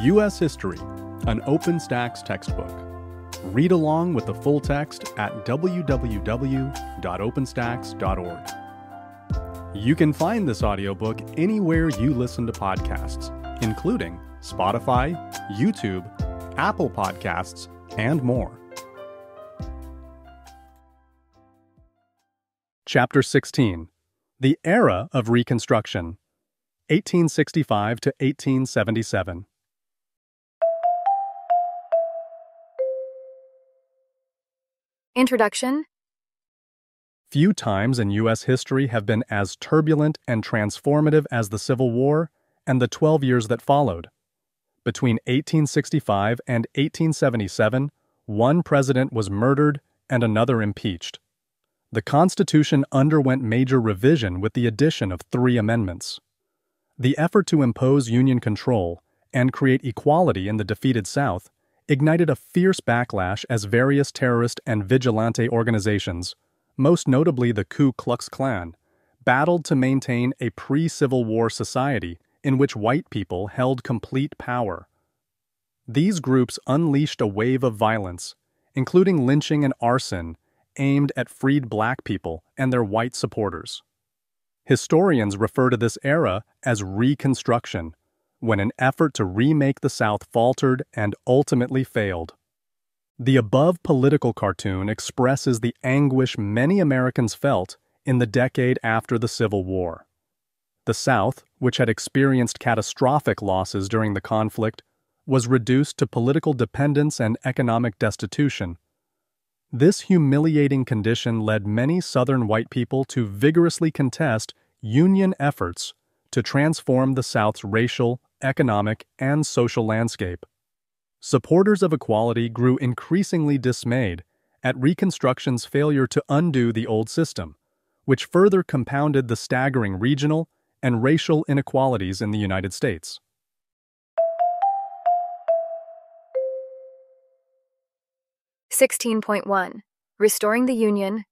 U.S. History, an OpenStax textbook. Read along with the full text at www.openstax.org. You can find this audiobook anywhere you listen to podcasts, including Spotify, YouTube, Apple Podcasts, and more. Chapter 16. The Era of Reconstruction, 1865 to 1877. Introduction. Few times in U.S. history have been as turbulent and transformative as the Civil War and the 12 years that followed. Between 1865 and 1877, one president was murdered and another impeached. The Constitution underwent major revision with the addition of 3 amendments. The effort to impose Union control and create equality in the defeated South ignited a fierce backlash as various terrorist and vigilante organizations, most notably the Ku Klux Klan, battled to maintain a pre-Civil War society in which white people held complete power. These groups unleashed a wave of violence, including lynching and arson, aimed at freed black people and their white supporters. Historians refer to this era as Reconstruction, when an effort to remake the South faltered and ultimately failed. The above political cartoon expresses the anguish many Americans felt in the decade after the Civil War. The South, which had experienced catastrophic losses during the conflict, was reduced to political dependence and economic destitution. This humiliating condition led many Southern white people to vigorously contest Union efforts to transform the South's racial, economic, and social landscape. Supporters of equality grew increasingly dismayed at Reconstruction's failure to undo the old system, which further compounded the staggering regional and racial inequalities in the United States. (16.1) Restoring the Union.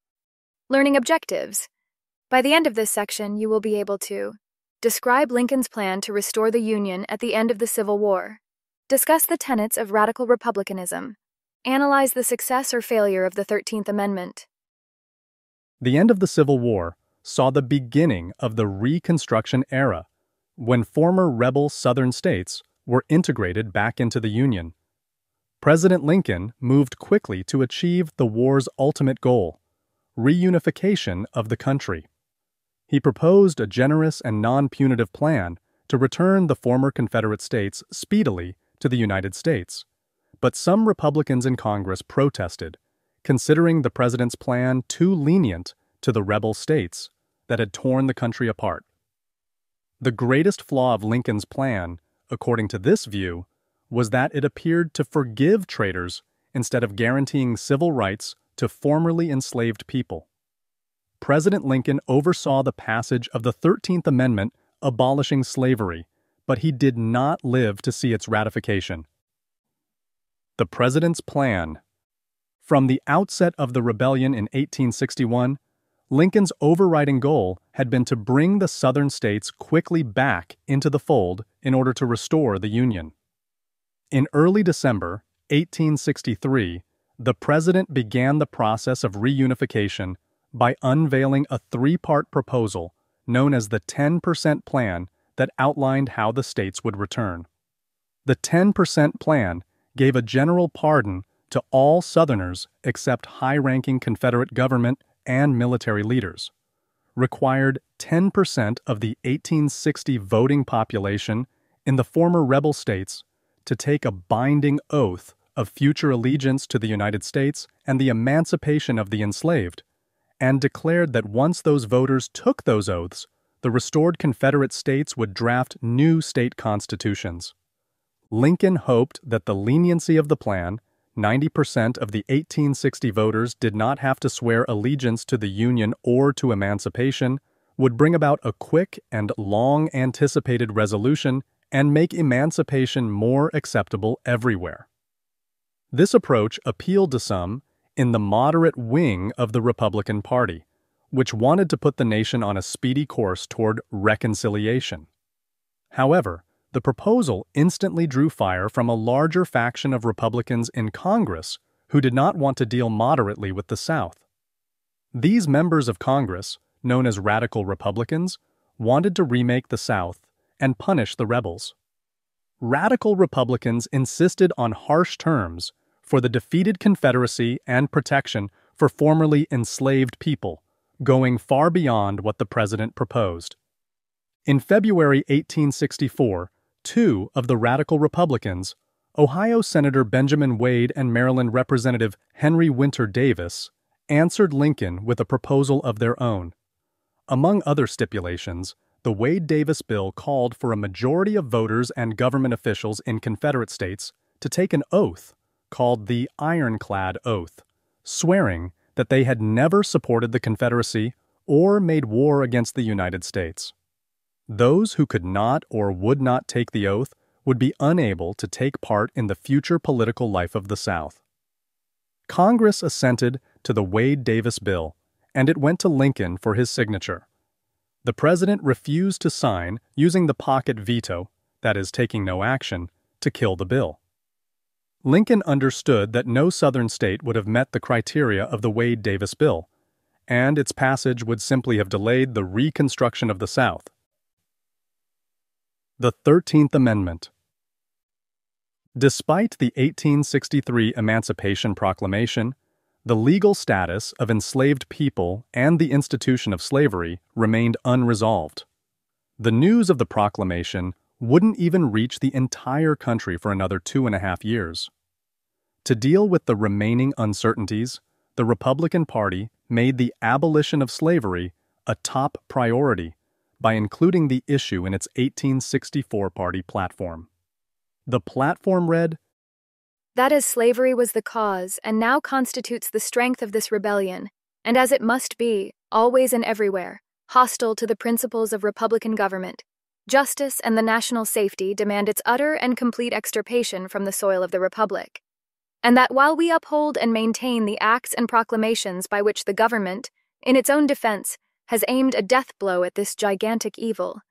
Learning objectives. By the end of this section, you will be able to describe Lincoln's plan to restore the Union at the end of the Civil War, discuss the tenets of radical republicanism, analyze the success or failure of the 13th Amendment. The end of the Civil War saw the beginning of the Reconstruction era, when former rebel Southern states were integrated back into the Union. President Lincoln moved quickly to achieve the war's ultimate goal, reunification of the country. He proposed a generous and non-punitive plan to return the former Confederate states speedily to the United States, but some Republicans in Congress protested, considering the president's plan too lenient to the rebel states that had torn the country apart. The greatest flaw of Lincoln's plan, according to this view, was that it appeared to forgive traitors instead of guaranteeing civil rights to formerly enslaved people. President Lincoln oversaw the passage of the 13th Amendment abolishing slavery, but he did not live to see its ratification. The President's Plan. From the outset of the rebellion in 1861, Lincoln's overriding goal had been to bring the Southern states quickly back into the fold in order to restore the Union. In early December 1863, the President began the process of reunification by unveiling a 3-part proposal known as the 10% Plan that outlined how the states would return. The 10% Plan gave a general pardon to all Southerners except high-ranking Confederate government and military leaders, required 10% of the 1860 voting population in the former rebel states to take a binding oath of future allegiance to the United States and the emancipation of the enslaved, and declared that once those voters took those oaths, the restored Confederate states would draft new state constitutions. Lincoln hoped that the leniency of the plan, 90% of the 1860 voters did not have to swear allegiance to the Union or to emancipation, would bring about a quick and long-anticipated resolution and make emancipation more acceptable everywhere. This approach appealed to some in the moderate wing of the Republican Party, which wanted to put the nation on a speedy course toward reconciliation. However, the proposal instantly drew fire from a larger faction of Republicans in Congress who did not want to deal moderately with the South. These members of Congress, known as radical Republicans, wanted to remake the South and punish the rebels. Radical Republicans insisted on harsh terms for the defeated Confederacy and protection for formerly enslaved people, going far beyond what the president proposed. In February 1864, two of the radical Republicans, Ohio Senator Benjamin Wade and Maryland Representative Henry Winter Davis, answered Lincoln with a proposal of their own. Among other stipulations, the Wade-Davis bill called for a majority of voters and government officials in Confederate states to take an oath called the Ironclad Oath, swearing that they had never supported the Confederacy or made war against the United States. Those who could not or would not take the oath would be unable to take part in the future political life of the South. Congress assented to the Wade-Davis bill, and it went to Lincoln for his signature. The president refused to sign, using the pocket veto, that is, taking no action, to kill the bill. Lincoln understood that no Southern state would have met the criteria of the Wade-Davis bill, and its passage would simply have delayed the Reconstruction of the South. The 13th Amendment. Despite the 1863 Emancipation Proclamation, the legal status of enslaved people and the institution of slavery remained unresolved. The news of the proclamation wouldn't even reach the entire country for another 2.5 years. To deal with the remaining uncertainties, the Republican Party made the abolition of slavery a top priority by including the issue in its 1864 party platform. The platform read, "That as slavery was the cause and now constitutes the strength of this rebellion, and as it must be, always and everywhere, hostile to the principles of republican government, justice and the national safety demand its utter and complete extirpation from the soil of the Republic. And that while we uphold and maintain the acts and proclamations by which the government, in its own defense, has aimed a death blow at this gigantic evil,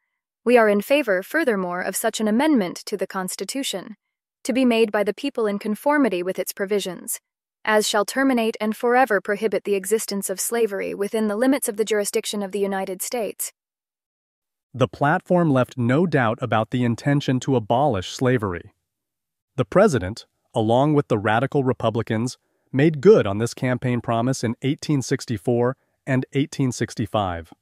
we are in favor, furthermore, of such an amendment to the Constitution, to be made by the people in conformity with its provisions, as shall terminate and forever prohibit the existence of slavery within the limits of the jurisdiction of the United States." The platform left no doubt about the intention to abolish slavery. The president, along with the radical Republicans, made good on this campaign promise in 1864 and 1865.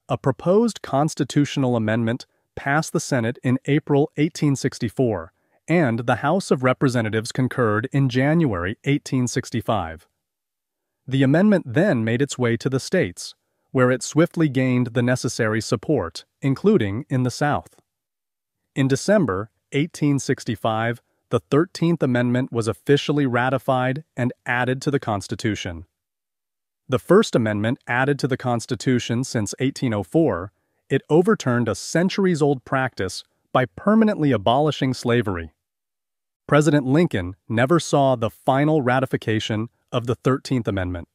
A proposed constitutional amendment passed the Senate in April 1864, and the House of Representatives concurred in January 1865. The amendment then made its way to the states, where it swiftly gained the necessary support, including in the South. In December 1865, the 13th Amendment was officially ratified and added to the Constitution. The First Amendment added to the Constitution since 1804, it overturned a centuries-old practice by permanently abolishing slavery. President Lincoln never saw the final ratification of the 13th Amendment.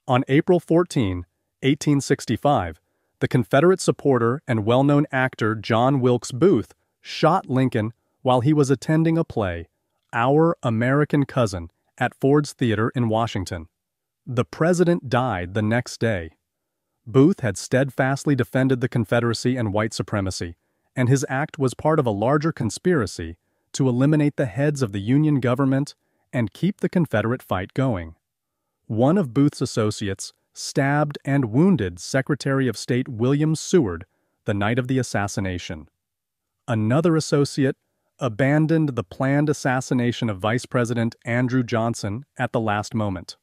On April 14, 1865, the Confederate supporter and well-known actor John Wilkes Booth shot Lincoln while he was attending a play, Our American Cousin, at Ford's Theater in Washington. The president died the next day. Booth had steadfastly defended the Confederacy and white supremacy, and his act was part of a larger conspiracy to eliminate the heads of the Union government and keep the Confederate fight going. One of Booth's associates stabbed and wounded Secretary of State William Seward the night of the assassination. Another associate abandoned the planned assassination of Vice President Andrew Johnson at the last moment.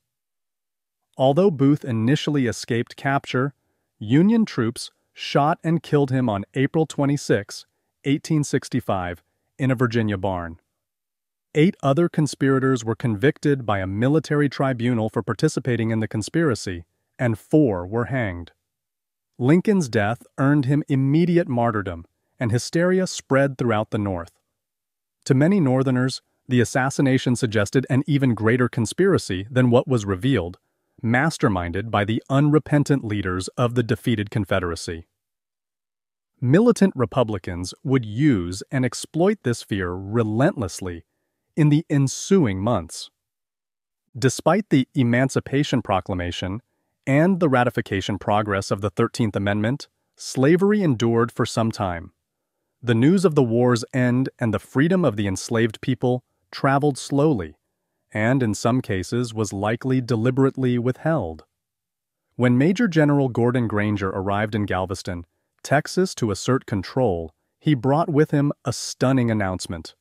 Although Booth initially escaped capture, Union troops shot and killed him on April 26, 1865, in a Virginia barn. 8 other conspirators were convicted by a military tribunal for participating in the conspiracy, and 4 were hanged. Lincoln's death earned him immediate martyrdom, and hysteria spread throughout the North. To many Northerners, the assassination suggested an even greater conspiracy than what was revealed, masterminded by the unrepentant leaders of the defeated Confederacy. Militant Republicans would use and exploit this fear relentlessly in the ensuing months. Despite the Emancipation Proclamation and the ratification progress of the 13th Amendment, slavery endured for some time. The news of the war's end and the freedom of the enslaved people traveled slowly, and in some cases was likely deliberately withheld. When Major General Gordon Granger arrived in Galveston, Texas, to assert control, he brought with him a stunning announcement.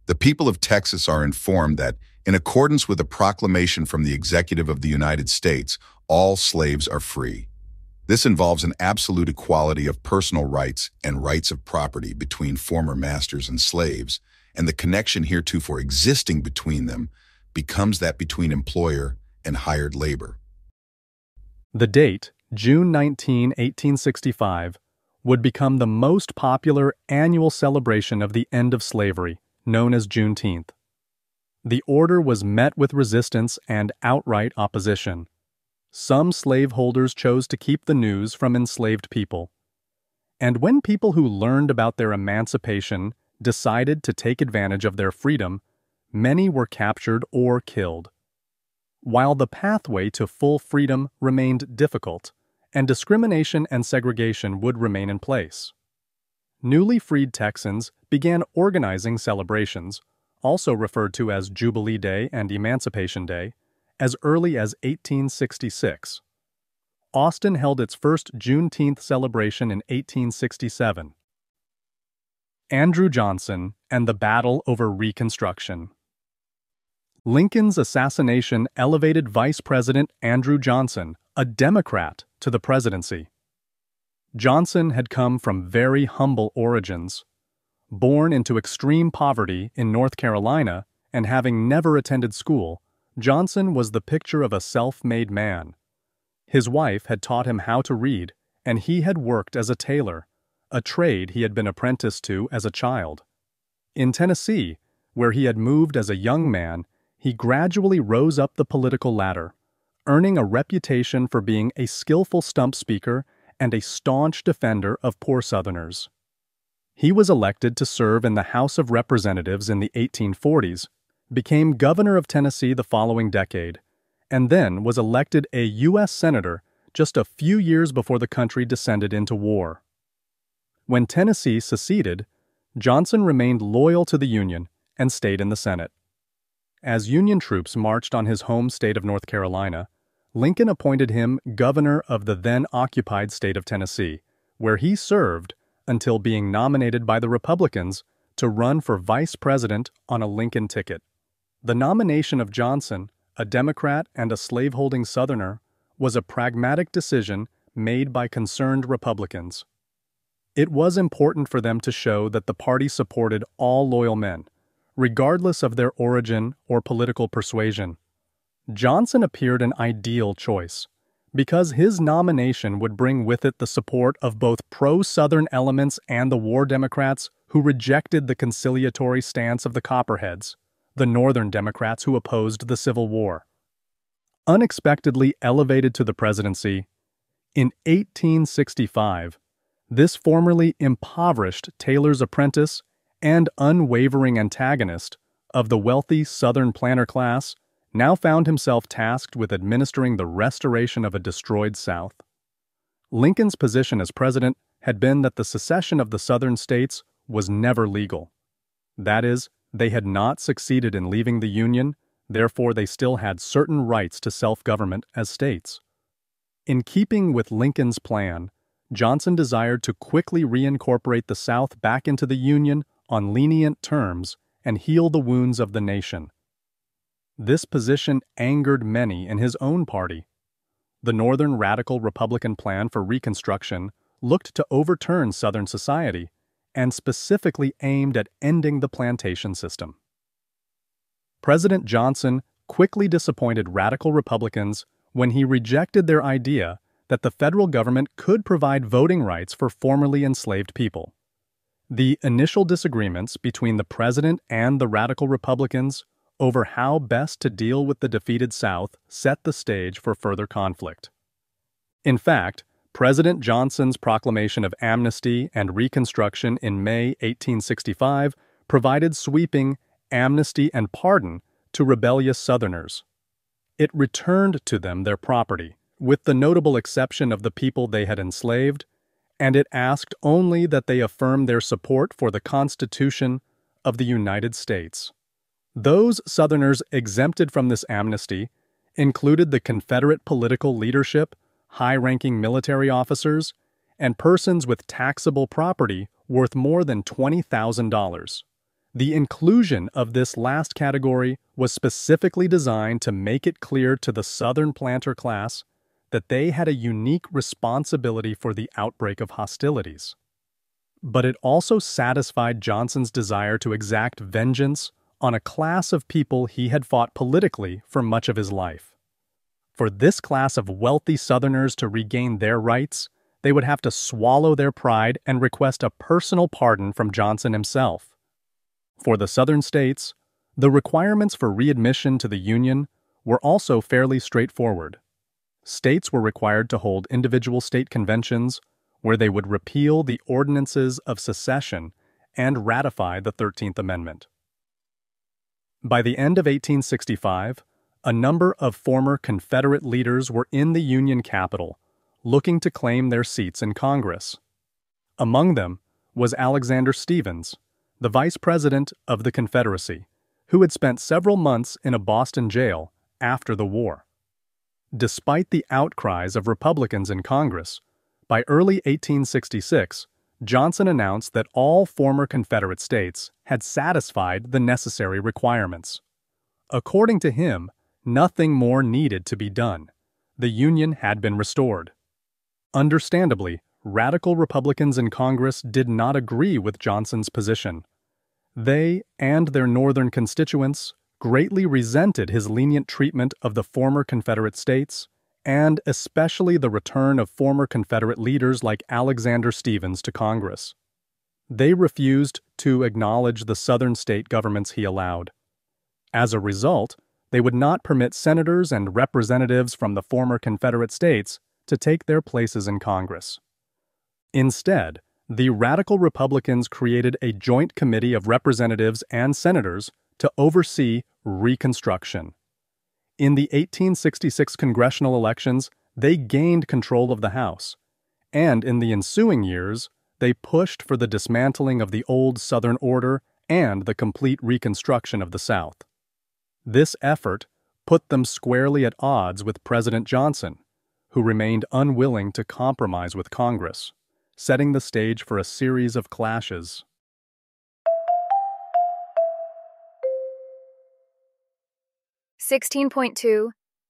The people of Texas are informed that, in accordance with a proclamation from the Executive of the United States, all slaves are free. This involves an absolute equality of personal rights and rights of property between former masters and slaves, and the connection heretofore existing between them becomes that between employer and hired labor. The date, June 19, 1865, would become the most popular annual celebration of the end of slavery, known as Juneteenth. The order was met with resistance and outright opposition. Some slaveholders chose to keep the news from enslaved people. And when people who learned about their emancipation decided to take advantage of their freedom, many were captured or killed. While the pathway to full freedom remained difficult, and discrimination and segregation would remain in place. Newly freed Texans began organizing celebrations, also referred to as Jubilee Day and Emancipation Day, as early as 1866. Austin held its first Juneteenth celebration in 1867. Andrew Johnson and the Battle over Reconstruction. Lincoln's assassination elevated Vice President Andrew Johnson, a Democrat, to the presidency. Johnson had come from very humble origins. Born into extreme poverty in North Carolina and having never attended school, Johnson was the picture of a self-made man. His wife had taught him how to read, and he had worked as a tailor, a trade he had been apprenticed to as a child. In Tennessee, where he had moved as a young man, he gradually rose up the political ladder, earning a reputation for being a skillful stump speaker and a staunch defender of poor Southerners. He was elected to serve in the House of Representatives in the 1840s, became governor of Tennessee the following decade, and then was elected a U.S. Senator just a few years before the country descended into war. When Tennessee seceded, Johnson remained loyal to the Union and stayed in the Senate. As Union troops marched on his home state of North Carolina, Lincoln appointed him governor of the then-occupied state of Tennessee, where he served until being nominated by the Republicans to run for vice president on a Lincoln ticket. The nomination of Johnson, a Democrat and a slaveholding Southerner, was a pragmatic decision made by concerned Republicans. It was important for them to show that the party supported all loyal men, regardless of their origin or political persuasion. Johnson appeared an ideal choice, because his nomination would bring with it the support of both pro-Southern elements and the war Democrats who rejected the conciliatory stance of the Copperheads, the Northern Democrats who opposed the Civil War. Unexpectedly elevated to the presidency, in 1865, this formerly impoverished tailor's apprentice and unwavering antagonist of the wealthy Southern planter class now found himself tasked with administering the restoration of a destroyed South. Lincoln's position as president had been that the secession of the Southern states was never legal. That is, they had not succeeded in leaving the Union, therefore they still had certain rights to self-government as states. In keeping with Lincoln's plan, Johnson desired to quickly reincorporate the South back into the Union on lenient terms and heal the wounds of the nation. This position angered many in his own party. The Northern Radical Republican plan for Reconstruction looked to overturn Southern society and specifically aimed at ending the plantation system. President Johnson quickly disappointed radical Republicans when he rejected their idea that the federal government could provide voting rights for formerly enslaved people. The initial disagreements between the president and the radical Republicans over how best to deal with the defeated South set the stage for further conflict. In fact, President Johnson's proclamation of amnesty and Reconstruction in May 1865 provided sweeping amnesty and pardon to rebellious Southerners. It returned to them their property, with the notable exception of the people they had enslaved, and it asked only that they affirm their support for the Constitution of the United States. Those Southerners exempted from this amnesty included the Confederate political leadership, high-ranking military officers, and persons with taxable property worth more than $20,000. The inclusion of this last category was specifically designed to make it clear to the Southern planter class that they had a unique responsibility for the outbreak of hostilities. But it also satisfied Johnson's desire to exact vengeance on a class of people he had fought politically for much of his life. For this class of wealthy Southerners to regain their rights, they would have to swallow their pride and request a personal pardon from Johnson himself. For the Southern states, the requirements for readmission to the Union were also fairly straightforward. States were required to hold individual state conventions where they would repeal the ordinances of secession and ratify the 13th Amendment. By the end of 1865, a number of former Confederate leaders were in the Union Capitol, looking to claim their seats in Congress. Among them was Alexander Stephens, the Vice President of the Confederacy, who had spent several months in a Boston jail after the war. Despite the outcries of Republicans in Congress, by early 1866, Johnson announced that all former Confederate states had satisfied the necessary requirements. According to him, nothing more needed to be done. The Union had been restored. Understandably, radical Republicans in Congress did not agree with Johnson's position. They and their Northern constituents greatly resented his lenient treatment of the former Confederate states, and especially the return of former Confederate leaders like Alexander Stephens to Congress. They refused to acknowledge the Southern state governments he allowed. As a result, they would not permit senators and representatives from the former Confederate states to take their places in Congress. Instead, the radical Republicans created a joint committee of representatives and senators to oversee Reconstruction. In the 1866 congressional elections, they gained control of the House, and in the ensuing years, they pushed for the dismantling of the old Southern order and the complete reconstruction of the South. This effort put them squarely at odds with President Johnson, who remained unwilling to compromise with Congress, setting the stage for a series of clashes.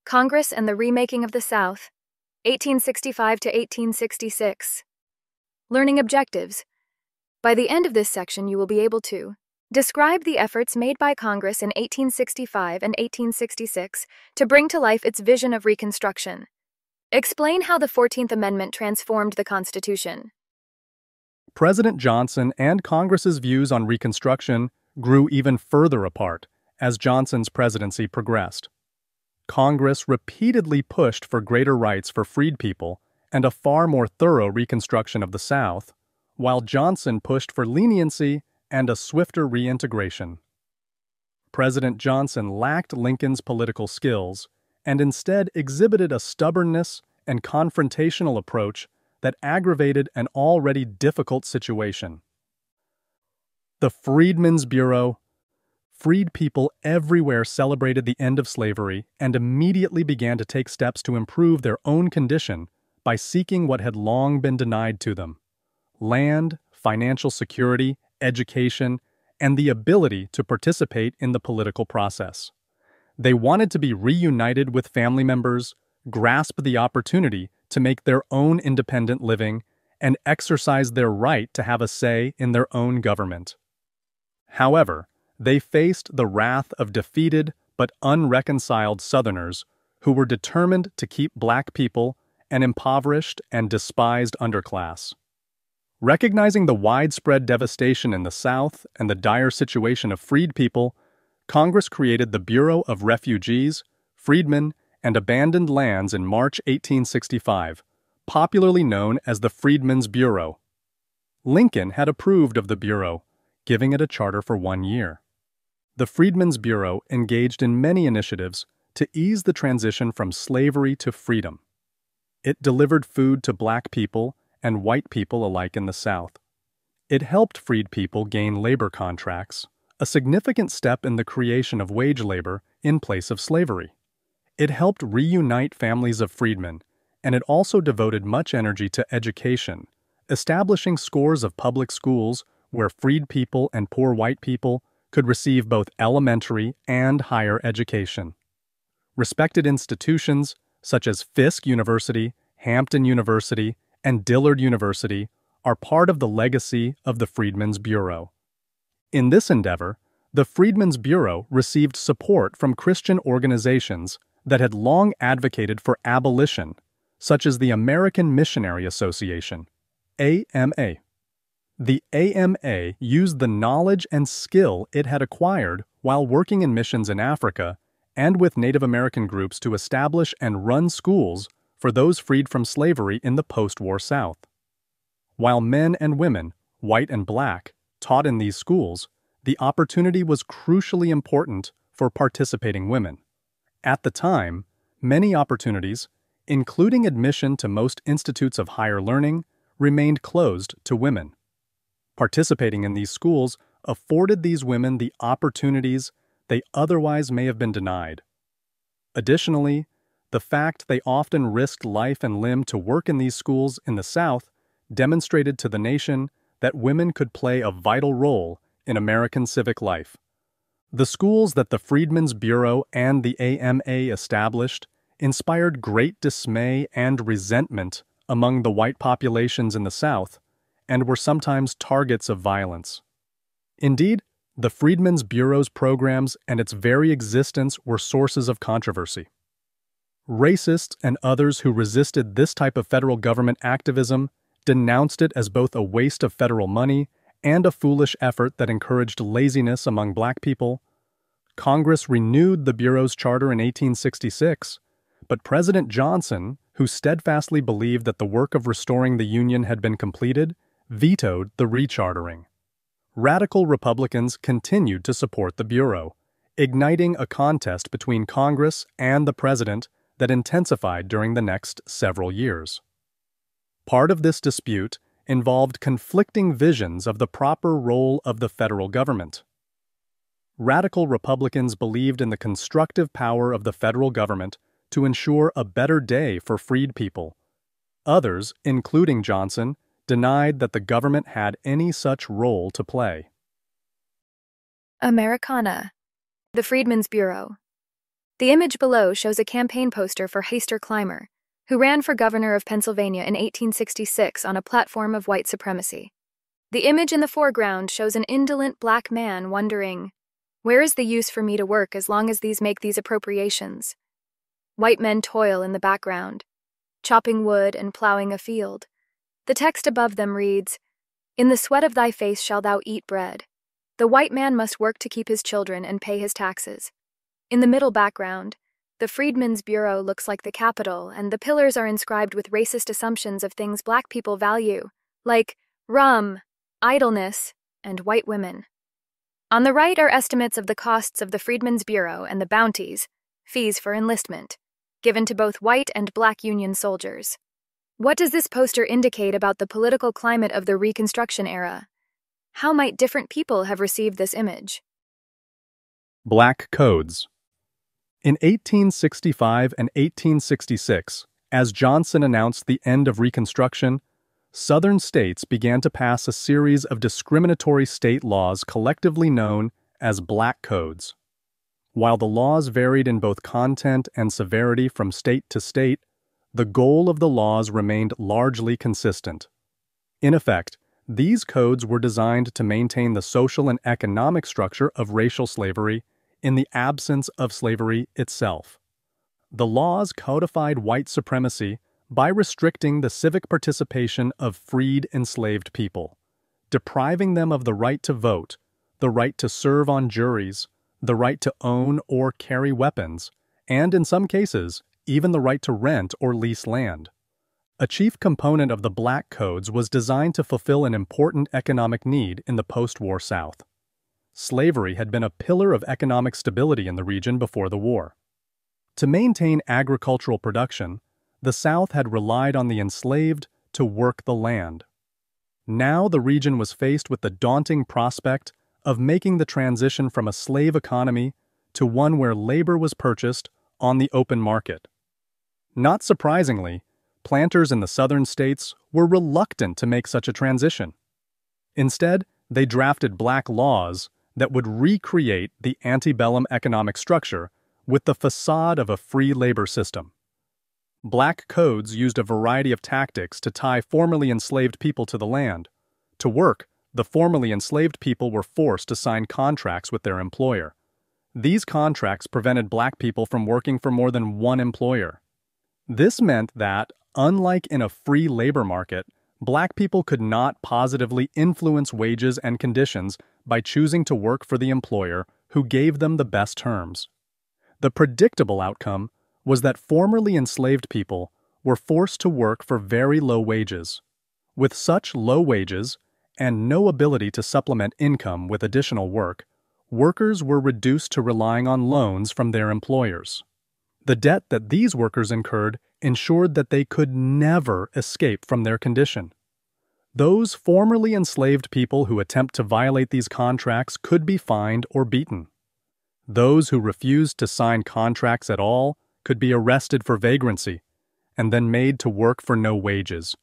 Congress and the Remaking of the South, 1865 to 1866. Learning objectives. By the end of this section, you will be able to describe the efforts made by Congress in 1865 and 1866 to bring to life its vision of Reconstruction. Explain how the 14th Amendment transformed the Constitution. President Johnson and Congress's views on Reconstruction grew even further apart as Johnson's presidency progressed. Congress repeatedly pushed for greater rights for freed people and a far more thorough reconstruction of the South, while Johnson pushed for leniency and a swifter reintegration. President Johnson lacked Lincoln's political skills and instead exhibited a stubbornness and confrontational approach that aggravated an already difficult situation. The Freedmen's Bureau. Freed people everywhere celebrated the end of slavery and immediately began to take steps to improve their own condition by seeking what had long been denied to them: land, financial security, education, and the ability to participate in the political process. They wanted to be reunited with family members, grasp the opportunity to make their own independent living, and exercise their right to have a say in their own government. However, they faced the wrath of defeated but unreconciled Southerners who were determined to keep black people an impoverished and despised underclass. Recognizing the widespread devastation in the South and the dire situation of freed people, Congress created the Bureau of Refugees, Freedmen, and Abandoned Lands in March 1865, popularly known as the Freedmen's Bureau. Lincoln had approved of the Bureau, giving it a charter for 1 year. The Freedmen's Bureau engaged in many initiatives to ease the transition from slavery to freedom. It delivered food to black people and white people alike in the South. It helped freed people gain labor contracts, a significant step in the creation of wage labor in place of slavery. It helped reunite families of freedmen, and it also devoted much energy to education, establishing scores of public schools where freed people and poor white people could receive both elementary and higher education. Respected institutions such as Fisk University, Hampton University, and Dillard University are part of the legacy of the Freedmen's Bureau. In this endeavor, the Freedmen's Bureau received support from Christian organizations that had long advocated for abolition, such as the American Missionary Association, AMA. The AMA used the knowledge and skill it had acquired while working in missions in Africa and with Native American groups to establish and run schools for those freed from slavery in the post-war South. While men and women, white and black, taught in these schools, the opportunity was crucially important for participating women. At the time, many opportunities, including admission to most institutes of higher learning, remained closed to women. Participating in these schools afforded these women the opportunities they otherwise may have been denied. Additionally, the fact they often risked life and limb to work in these schools in the South demonstrated to the nation that women could play a vital role in American civic life. The schools that the Freedmen's Bureau and the AMA established inspired great dismay and resentment among the white populations in the South and were sometimes targets of violence. Indeed, the Freedmen's Bureau's programs and its very existence were sources of controversy. Racists and others who resisted this type of federal government activism denounced it as both a waste of federal money and a foolish effort that encouraged laziness among black people. Congress renewed the Bureau's charter in 1866, but President Johnson, who steadfastly believed that the work of restoring the Union had been completed, vetoed the rechartering. Radical Republicans continued to support the Bureau, igniting a contest between Congress and the President that intensified during the next several years. Part of this dispute involved conflicting visions of the proper role of the federal government. Radical Republicans believed in the constructive power of the federal government to ensure a better day for freed people. Others, including Johnson, denied that the government had any such role to play. Americana. The Freedmen's Bureau. The image below shows a campaign poster for Hester Clymer, who ran for governor of Pennsylvania in 1866 on a platform of white supremacy. The image in the foreground shows an indolent black man wondering, "Where is the use for me to work as long as these make these appropriations?" White men toil in the background, chopping wood and plowing a field. The text above them reads, "In the sweat of thy face shalt thou eat bread." The white man must work to keep his children and pay his taxes. In the middle background, the Freedmen's Bureau looks like the Capitol, and the pillars are inscribed with racist assumptions of things black people value, like rum, idleness, and white women. On the right are estimates of the costs of the Freedmen's Bureau and the bounties, fees for enlistment, given to both white and black Union soldiers. What does this poster indicate about the political climate of the Reconstruction era? How might different people have received this image? Black codes. In 1865 and 1866, as Johnson announced the end of Reconstruction, Southern states began to pass a series of discriminatory state laws collectively known as Black Codes. While the laws varied in both content and severity from state to state, the goal of the laws remained largely consistent. In effect, these codes were designed to maintain the social and economic structure of racial slavery in the absence of slavery itself. The laws codified white supremacy by restricting the civic participation of freed enslaved people, depriving them of the right to vote, the right to serve on juries, the right to own or carry weapons, and in some cases, even the right to rent or lease land. a chief component of the Black Codes was designed to fulfill an important economic need in the post-war South. Slavery had been a pillar of economic stability in the region before the war. To maintain agricultural production, the South had relied on the enslaved to work the land. Now the region was faced with the daunting prospect of making the transition from a slave economy to one where labor was purchased on the open market. Not surprisingly, planters in the southern states were reluctant to make such a transition. Instead, they drafted black laws that would recreate the antebellum economic structure with the facade of a free labor system. Black codes used a variety of tactics to tie formerly enslaved people to the land. To work, the formerly enslaved people were forced to sign contracts with their employer. These contracts prevented black people from working for more than one employer. This meant that, unlike in a free labor market, black people could not positively influence wages and conditions by choosing to work for the employer who gave them the best terms. The predictable outcome was that formerly enslaved people were forced to work for very low wages. With such low wages and no ability to supplement income with additional work, workers were reduced to relying on loans from their employers. The debt that these workers incurred ensured that they could never escape from their condition. Those formerly enslaved people who attempt to violate these contracts could be fined or beaten. Those who refused to sign contracts at all could be arrested for vagrancy and then made to work for no wages,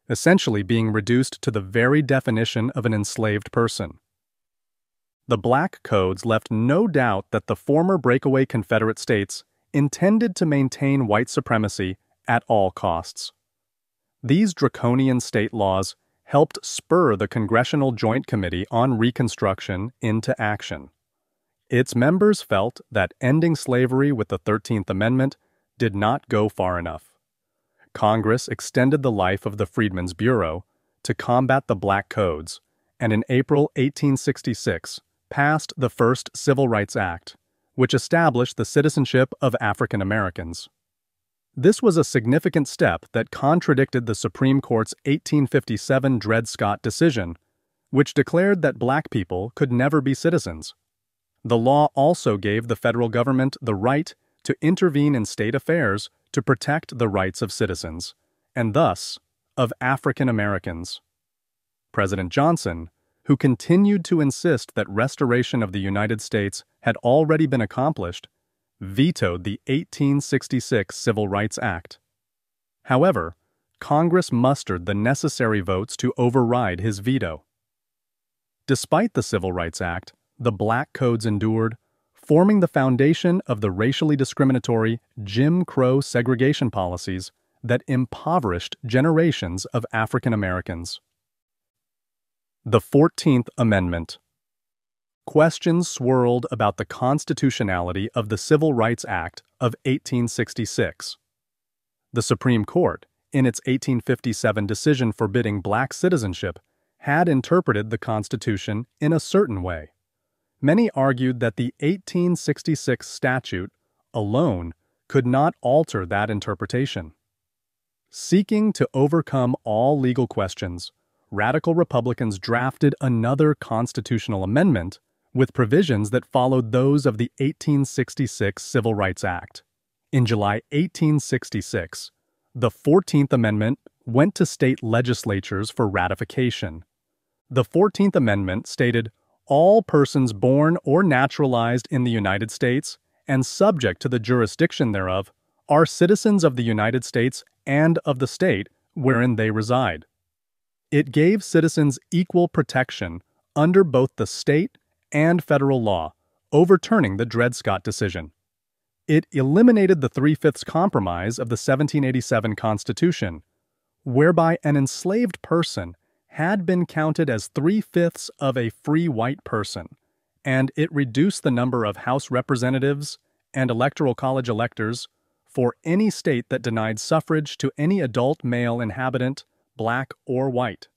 essentially being reduced to the very definition of an enslaved person. The Black Codes left no doubt that the former breakaway Confederate states intended to maintain white supremacy at all costs. These draconian state laws helped spur the Congressional Joint Committee on Reconstruction into action. Its members felt that ending slavery with the 13th Amendment did not go far enough. Congress extended the life of the Freedmen's Bureau to combat the Black Codes, and in April 1866 passed the first Civil Rights Act, which established the citizenship of African Americans. This was a significant step that contradicted the Supreme Court's 1857 Dred Scott decision, which declared that black people could never be citizens. The law also gave the federal government the right to intervene in state affairs to protect the rights of citizens, and thus, of African Americans. President Johnson, who continued to insist that restoration of the United States had already been accomplished, vetoed the 1866 Civil Rights Act. However, Congress mustered the necessary votes to override his veto. Despite the Civil Rights Act, the Black Codes endured, forming the foundation of the racially discriminatory Jim Crow segregation policies that impoverished generations of African Americans. The 14th Amendment. Questions swirled about the constitutionality of the Civil Rights Act of 1866. The Supreme Court, in its 1857 decision forbidding black citizenship, had interpreted the Constitution in a certain way. Many argued that the 1866 statute alone could not alter that interpretation. Seeking to overcome all legal questions, radical Republicans drafted another constitutional amendment with provisions that followed those of the 1866 Civil Rights Act. In July 1866, the 14th Amendment went to state legislatures for ratification. The 14th Amendment stated, "All persons born or naturalized in the United States and subject to the jurisdiction thereof are citizens of the United States and of the state wherein they reside." It gave citizens equal protection under both the state and federal law, overturning the Dred Scott decision. It eliminated the 3/5 compromise of the 1787 Constitution, whereby an enslaved person had been counted as 3/5 of a free white person, and it reduced the number of House representatives and Electoral College electors for any state that denied suffrage to any adult male inhabitant, black or white.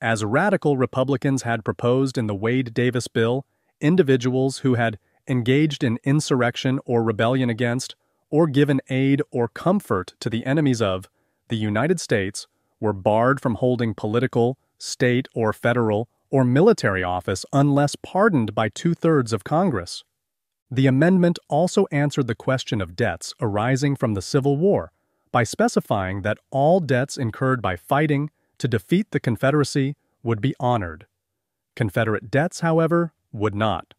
As radical Republicans had proposed in the Wade-Davis bill, individuals who had engaged in insurrection or rebellion against, or given aid or comfort to the enemies of, the United States were barred from holding political, state or federal, or military office unless pardoned by 2/3 of Congress. The amendment also answered the question of debts arising from the Civil War by specifying that all debts incurred by fighting to defeat the Confederacy would be honored. Confederate debts, however, would not.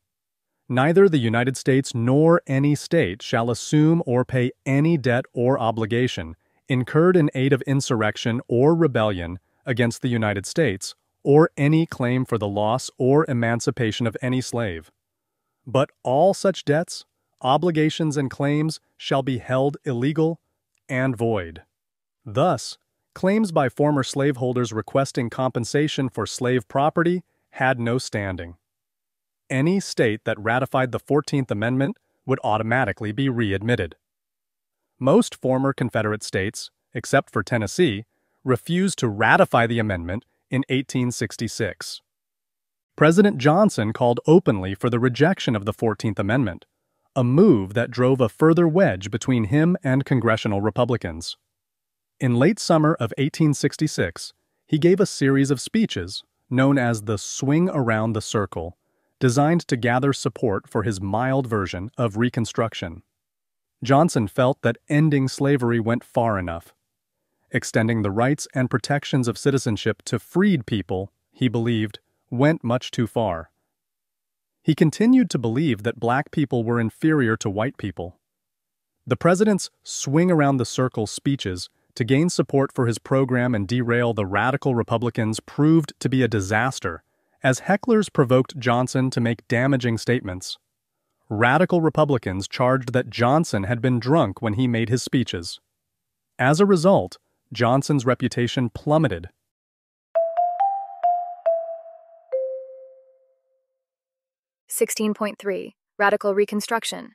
Neither the United States nor any state shall assume or pay any debt or obligation incurred in aid of insurrection or rebellion against the United States, or any claim for the loss or emancipation of any slave. But all such debts, obligations, and claims shall be held illegal and void. Thus, claims by former slaveholders requesting compensation for slave property had no standing. Any state that ratified the 14th Amendment would automatically be readmitted. Most former Confederate states, except for Tennessee, refused to ratify the amendment in 1866. President Johnson called openly for the rejection of the 14th Amendment, a move that drove a further wedge between him and congressional Republicans. In late summer of 1866, he gave a series of speeches known as the Swing Around the Circle, designed to gather support for his mild version of Reconstruction. Johnson felt that ending slavery went far enough. Extending the rights and protections of citizenship to freed people, he believed, went much too far. He continued to believe that black people were inferior to white people. The president's Swing Around the Circle speeches to gain support for his program and derail the radical Republicans proved to be a disaster, as hecklers provoked Johnson to make damaging statements. Radical Republicans charged that Johnson had been drunk when he made his speeches. As a result, Johnson's reputation plummeted. (16.3) Radical Reconstruction,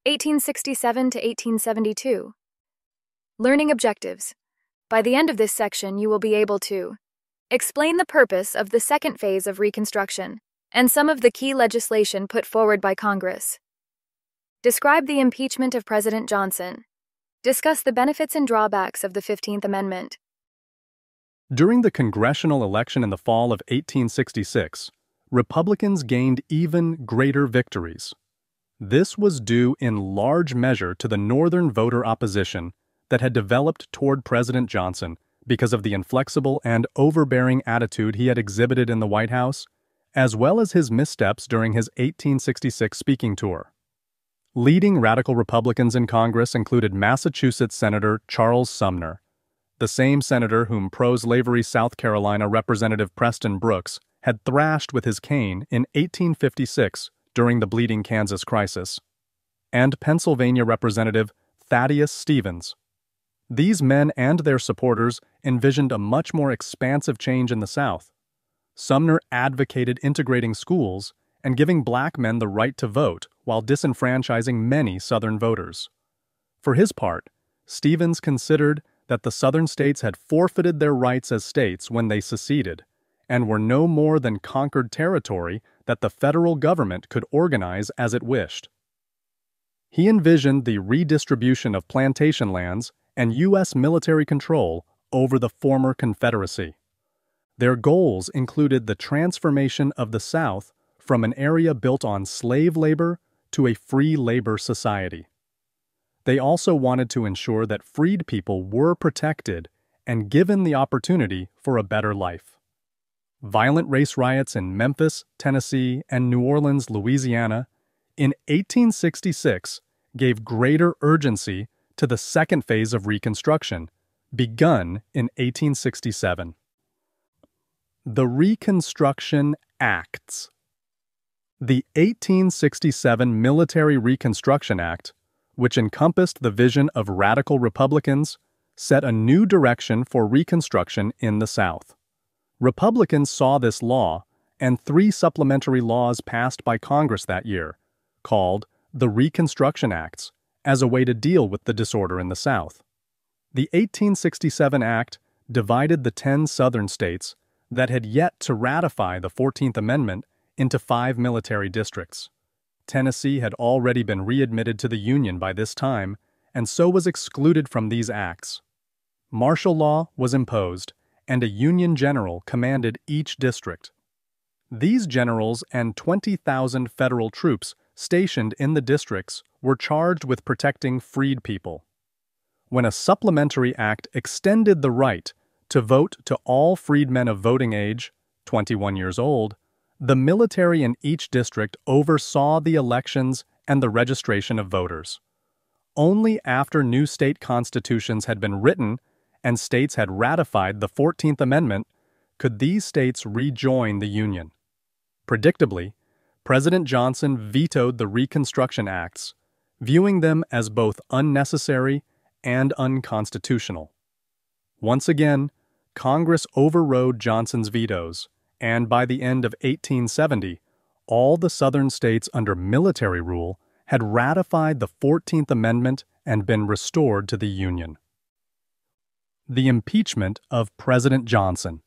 1867 to 1872. Learning objectives. By the end of this section, you will be able to explain the purpose of the second phase of Reconstruction and some of the key legislation put forward by Congress. Describe the impeachment of President Johnson. Discuss the benefits and drawbacks of the 15th Amendment. During the congressional election in the fall of 1866, Republicans gained even greater victories. This was due in large measure to the Northern voter opposition that had developed toward President Johnson because of the inflexible and overbearing attitude he had exhibited in the White House, as well as his missteps during his 1866 speaking tour. Leading radical Republicans in Congress included Massachusetts Senator Charles Sumner, the same senator whom pro-slavery South Carolina Representative Preston Brooks had thrashed with his cane in 1856 during the Bleeding Kansas crisis, and Pennsylvania Representative Thaddeus Stevens. These men and their supporters envisioned a much more expansive change in the South. Sumner advocated integrating schools and giving black men the right to vote while disenfranchising many Southern voters. For his part, Stevens considered that the Southern states had forfeited their rights as states when they seceded, and were no more than conquered territory that the federal government could organize as it wished. He envisioned the redistribution of plantation lands and U.S. military control over the former Confederacy. Their goals included the transformation of the South from an area built on slave labor to a free labor society. They also wanted to ensure that freed people were protected and given the opportunity for a better life. Violent race riots in Memphis, Tennessee, and New Orleans, Louisiana, in 1866 gave greater urgency to the second phase of Reconstruction, begun in 1867. The Reconstruction Acts. The 1867 Military Reconstruction Act, which encompassed the vision of radical Republicans, set a new direction for Reconstruction in the South. Republicans saw this law and 3 supplementary laws passed by Congress that year, called the Reconstruction Acts, as a way to deal with the disorder in the South. The 1867 Act divided the 10 Southern states that had yet to ratify the 14th Amendment into 5 military districts. Tennessee had already been readmitted to the Union by this time, and so was excluded from these acts. Martial law was imposed, and a Union general commanded each district. These generals and 20,000 federal troops stationed in the districts were charged with protecting freed people. When a supplementary act extended the right to vote to all freedmen of voting age, 21 years old, the military in each district oversaw the elections and the registration of voters. Only after new state constitutions had been written and states had ratified the 14th Amendment could these states rejoin the Union. Predictably, President Johnson vetoed the Reconstruction Acts, viewing them as both unnecessary and unconstitutional. Once again, Congress overrode Johnson's vetoes, and by the end of 1870, all the Southern states under military rule had ratified the 14th Amendment and been restored to the Union. The impeachment of President Johnson.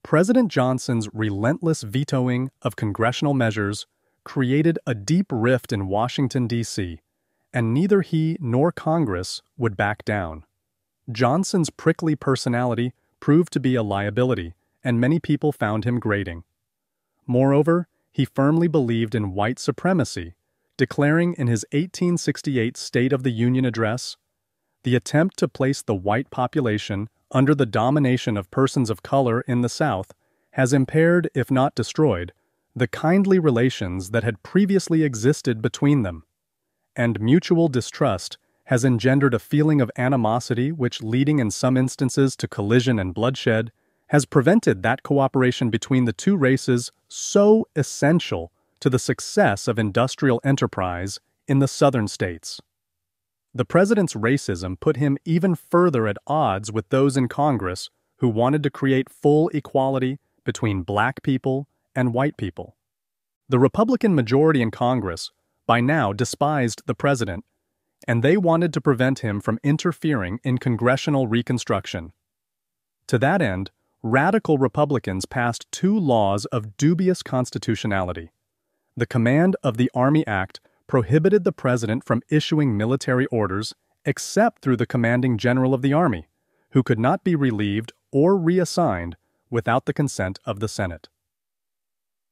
President Johnson's relentless vetoing of congressional measures created a deep rift in Washington, D.C., and neither he nor Congress would back down. Johnson's prickly personality proved to be a liability, and many people found him grating. Moreover, he firmly believed in white supremacy, declaring in his 1868 State of the Union address, "The attempt to place the white population under the domination of persons of color in the South has impaired, if not destroyed, the kindly relations that had previously existed between them, and mutual distrust has engendered a feeling of animosity which, leading in some instances to collision and bloodshed, has prevented that cooperation between the two races so essential to the success of industrial enterprise in the Southern states." The president's racism put him even further at odds with those in Congress who wanted to create full equality between black people and white people. The Republican majority in Congress by now despised the president, and they wanted to prevent him from interfering in congressional reconstruction. To that end, radical Republicans passed two laws of dubious constitutionality. The Command of the Army Act prohibited the president from issuing military orders except through the commanding general of the Army, who could not be relieved or reassigned without the consent of the Senate.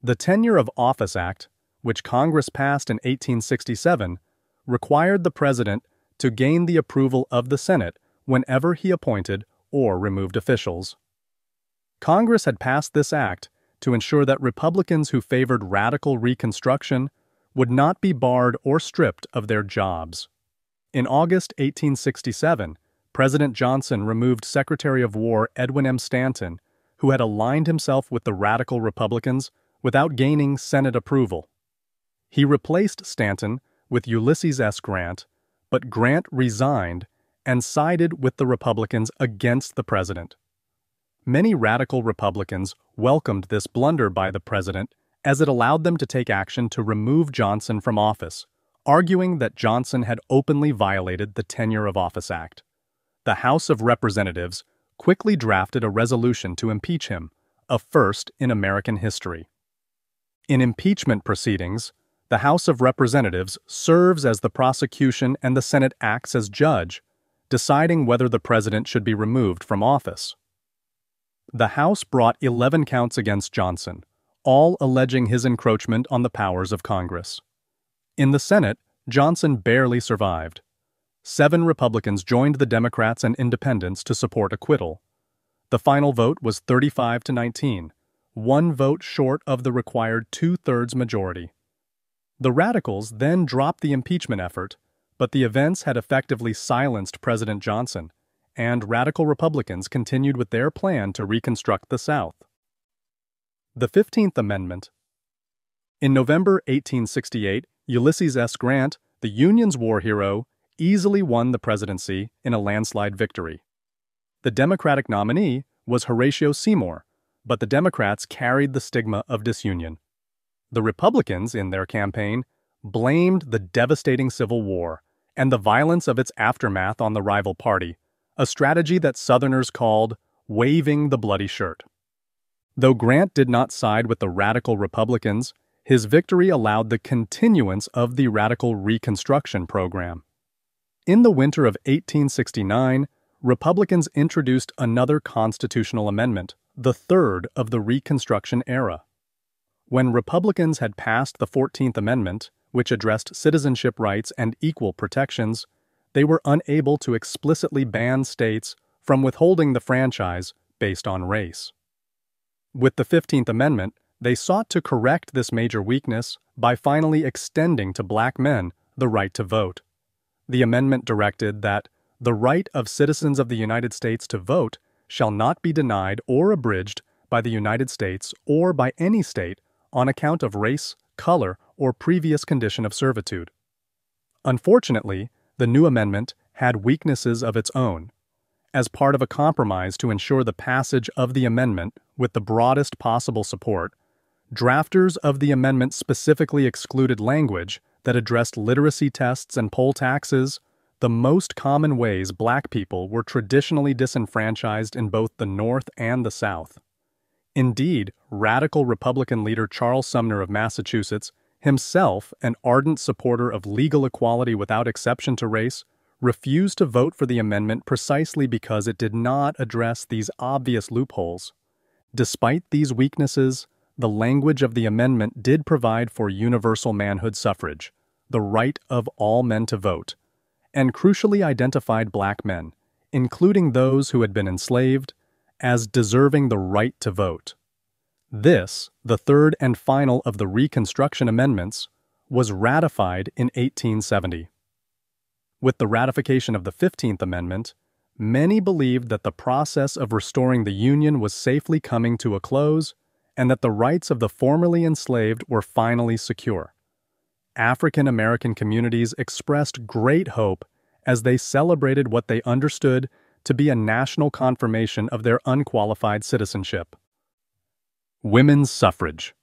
The Tenure of Office Act, which Congress passed in 1867, required the president to gain the approval of the Senate whenever he appointed or removed officials. Congress had passed this act to ensure that Republicans who favored radical Reconstruction would not be barred or stripped of their jobs. In August 1867, President Johnson removed Secretary of War Edwin M. Stanton, who had aligned himself with the radical Republicans without gaining Senate approval. He replaced Stanton with Ulysses S. Grant, but Grant resigned and sided with the Republicans against the president. Many radical Republicans welcomed this blunder by the president as it allowed them to take action to remove Johnson from office, arguing that Johnson had openly violated the Tenure of Office Act. The House of Representatives quickly drafted a resolution to impeach him, a first in American history. In impeachment proceedings, the House of Representatives serves as the prosecution and the Senate acts as judge, deciding whether the president should be removed from office. The House brought 11 counts against Johnson, all alleging his encroachment on the powers of Congress. In the Senate, Johnson barely survived. 7 Republicans joined the Democrats and Independents to support acquittal. The final vote was 35-19, 1 vote short of the required 2/3 majority. The Radicals then dropped the impeachment effort, but the events had effectively silenced President Johnson, and radical Republicans continued with their plan to reconstruct the South. The 15th Amendment. In November 1868, Ulysses S. Grant, the Union's war hero, easily won the presidency in a landslide victory. The Democratic nominee was Horatio Seymour, but the Democrats carried the stigma of disunion. The Republicans, in their campaign, blamed the devastating Civil War and the violence of its aftermath on the rival party, a strategy that Southerners called waving the bloody shirt. Though Grant did not side with the radical Republicans, his victory allowed the continuance of the radical Reconstruction program. In the winter of 1869, Republicans introduced another constitutional amendment, the third of the Reconstruction era. When Republicans had passed the 14th Amendment, which addressed citizenship rights and equal protections, they were unable to explicitly ban states from withholding the franchise based on race. With the 15th Amendment, they sought to correct this major weakness by finally extending to black men the right to vote. The amendment directed that the right of citizens of the United States to vote shall not be denied or abridged by the United States or by any state on account of race, color, or previous condition of servitude. Unfortunately, the new amendment had weaknesses of its own. As part of a compromise to ensure the passage of the amendment with the broadest possible support, drafters of the amendment specifically excluded language that addressed literacy tests and poll taxes, the most common ways black people were traditionally disenfranchised in both the North and the South. Indeed, radical Republican leader Charles Sumner of Massachusetts, himself an ardent supporter of legal equality without exception to race, refused to vote for the amendment precisely because it did not address these obvious loopholes. Despite these weaknesses, the language of the amendment did provide for universal manhood suffrage, the right of all men to vote, and crucially identified black men, including those who had been enslaved, as deserving the right to vote. This, the third and final of the Reconstruction Amendments, was ratified in 1870. With the ratification of the 15th Amendment, many believed that the process of restoring the Union was safely coming to a close and that the rights of the formerly enslaved were finally secure. African American communities expressed great hope as they celebrated what they understood to be a national confirmation of their unqualified citizenship. Women's suffrage.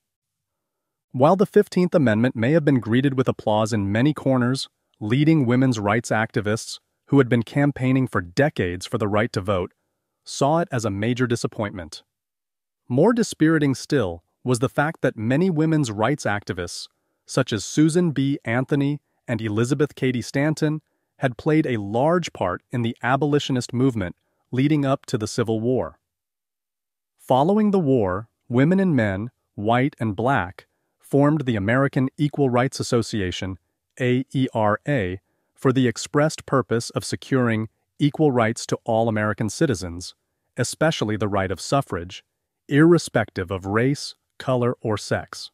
While the 15th Amendment may have been greeted with applause in many corners, leading women's rights activists, who had been campaigning for decades for the right to vote, saw it as a major disappointment. More dispiriting still was the fact that many women's rights activists, such as Susan B. Anthony and Elizabeth Cady Stanton, had played a large part in the abolitionist movement leading up to the Civil War. Following the war, women and men, white and black, formed the American Equal Rights Association, AERA, for the expressed purpose of securing equal rights to all American citizens, especially the right of suffrage, irrespective of race, color, or sex.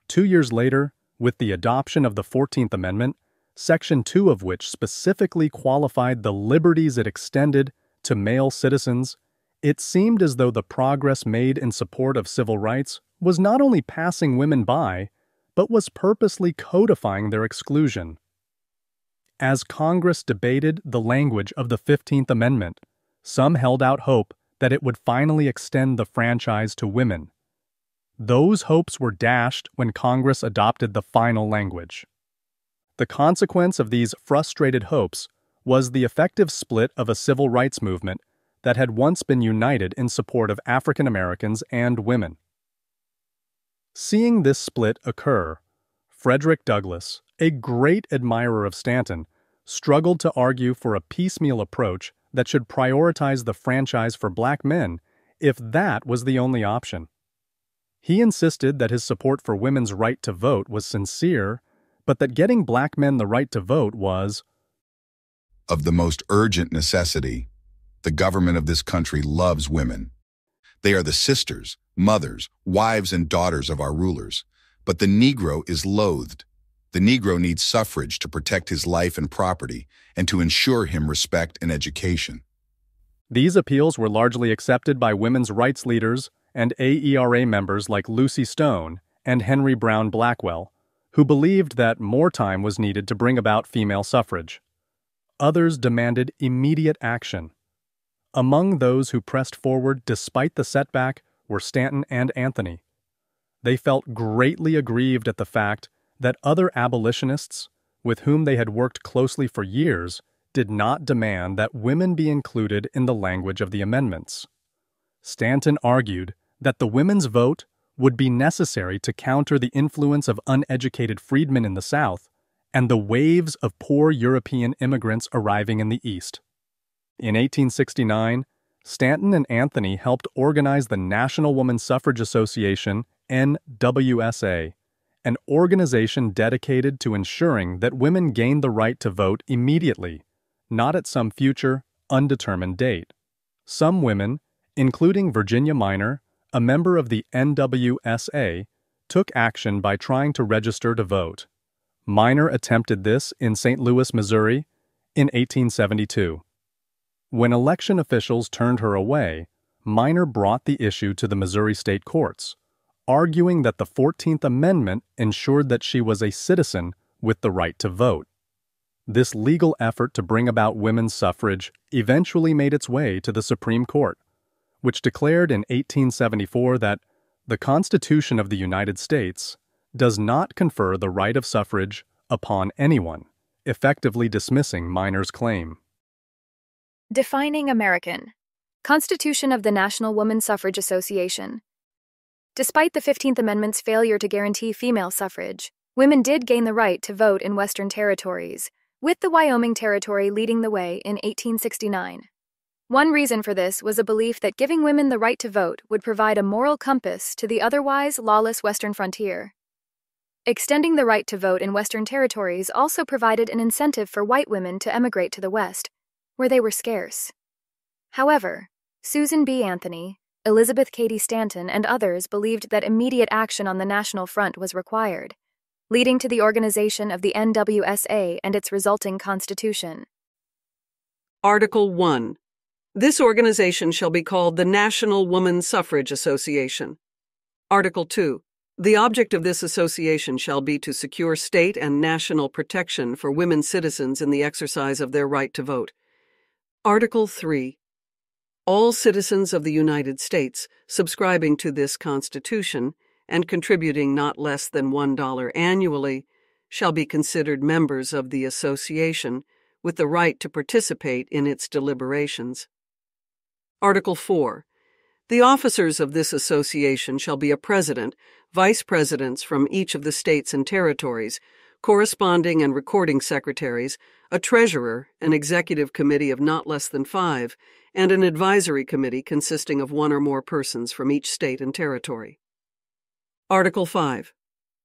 2 years later, with the adoption of the 14th Amendment, Section 2 of which specifically qualified the liberties it extended to male citizens, it seemed as though the progress made in support of civil rights was not only passing women by, but was purposely codifying their exclusion. As Congress debated the language of the 15th Amendment, some held out hope that it would finally extend the franchise to women. Those hopes were dashed when Congress adopted the final language. The consequence of these frustrated hopes was the effective split of a civil rights movement that had once been united in support of African Americans and women. Seeing this split occur, Frederick Douglass, a great admirer of Stanton, struggled to argue for a piecemeal approach that should prioritize the franchise for black men if that was the only option. He insisted that his support for women's right to vote was sincere, but that getting black men the right to vote was of the most urgent necessity. The government of this country loves women. They are the sisters, mothers, wives, and daughters of our rulers. But the Negro is loathed. The Negro needs suffrage to protect his life and property and to ensure him respect and education. These appeals were largely accepted by women's rights leaders and AERA members like Lucy Stone and Henry Brown Blackwell, who believed that more time was needed to bring about female suffrage. Others demanded immediate action. Among those who pressed forward despite the setback were Stanton and Anthony. They felt greatly aggrieved at the fact that other abolitionists, with whom they had worked closely for years, did not demand that women be included in the language of the amendments. Stanton argued that the women's vote would be necessary to counter the influence of uneducated freedmen in the South and the waves of poor European immigrants arriving in the East. In 1869, Stanton and Anthony helped organize the National Woman Suffrage Association, NWSA, an organization dedicated to ensuring that women gained the right to vote immediately, not at some future, undetermined date. Some women, including Virginia Minor, a member of the NWSA, took action by trying to register to vote. Minor attempted this in St. Louis, Missouri, in 1872. When election officials turned her away, Minor brought the issue to the Missouri state courts, arguing that the 14th Amendment ensured that she was a citizen with the right to vote. This legal effort to bring about women's suffrage eventually made its way to the Supreme Court, which declared in 1874 that the Constitution of the United States does not confer the right of suffrage upon anyone, effectively dismissing Minor's claim. Defining American. Constitution of the National Woman Suffrage Association. Despite the 15th Amendment's failure to guarantee female suffrage, women did gain the right to vote in Western territories, with the Wyoming Territory leading the way in 1869. One reason for this was a belief that giving women the right to vote would provide a moral compass to the otherwise lawless Western frontier. Extending the right to vote in Western territories also provided an incentive for white women to emigrate to the West, where they were scarce. However, Susan B. Anthony, Elizabeth Cady Stanton, and others believed that immediate action on the national front was required, leading to the organization of the NWSA and its resulting constitution. Article 1. This organization shall be called the National Woman Suffrage Association. Article 2. The object of this association shall be to secure state and national protection for women citizens in the exercise of their right to vote. Article 3. All citizens of the United States subscribing to this Constitution and contributing not less than $1 annually shall be considered members of the association with the right to participate in its deliberations. Article 4. The officers of this association shall be a president, vice presidents from each of the states and territories, corresponding and recording secretaries, a treasurer, an executive committee of not less than 5, and an advisory committee consisting of 1 or more persons from each state and territory. Article 5.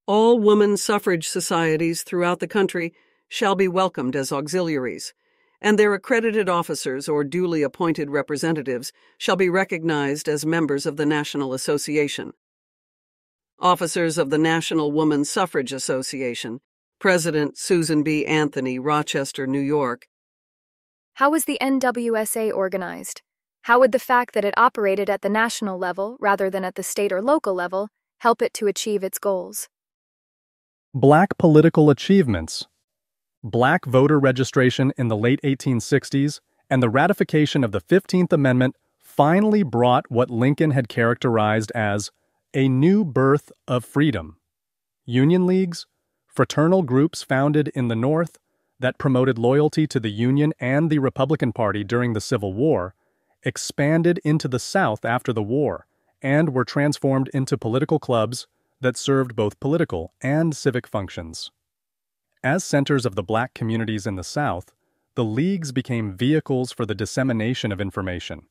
All woman suffrage societies throughout the country shall be welcomed as auxiliaries, and their accredited officers or duly appointed representatives shall be recognized as members of the National Association. Officers of the National Woman Suffrage Association, President Susan B. Anthony, Rochester, New York. How was the NWSA organized? How would the fact that it operated at the national level rather than at the state or local level help it to achieve its goals? Black political achievements. Black voter registration in the late 1860s and the ratification of the 15th Amendment finally brought what Lincoln had characterized as a new birth of freedom. Union leagues, fraternal groups founded in the North that promoted loyalty to the Union and the Republican Party during the Civil War, expanded into the South after the war and were transformed into political clubs that served both political and civic functions. As centers of the black communities in the South, the leagues became vehicles for the dissemination of information,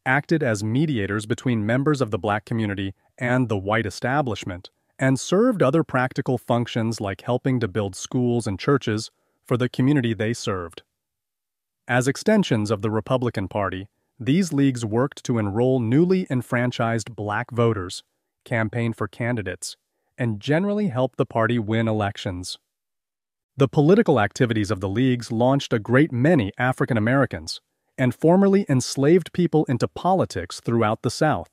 acted as mediators between members of the black community and the white establishment, and served other practical functions like helping to build schools and churches for the community they served. As extensions of the Republican Party, these leagues worked to enroll newly enfranchised black voters, campaign for candidates, and generally help the party win elections. The political activities of the leagues launched a great many African Americans and formerly enslaved people into politics throughout the South.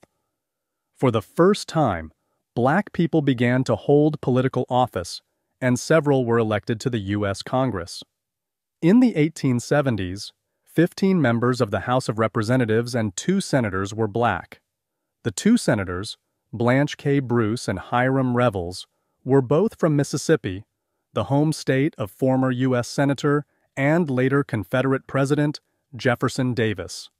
For the first time, black people began to hold political office, and several were elected to the U.S. Congress. In the 1870s, 15 members of the House of Representatives and 2 senators were black. The 2 senators, Blanche K. Bruce and Hiram Revels, were both from Mississippi, the home state of former U.S. Senator and later Confederate President Jefferson Davis.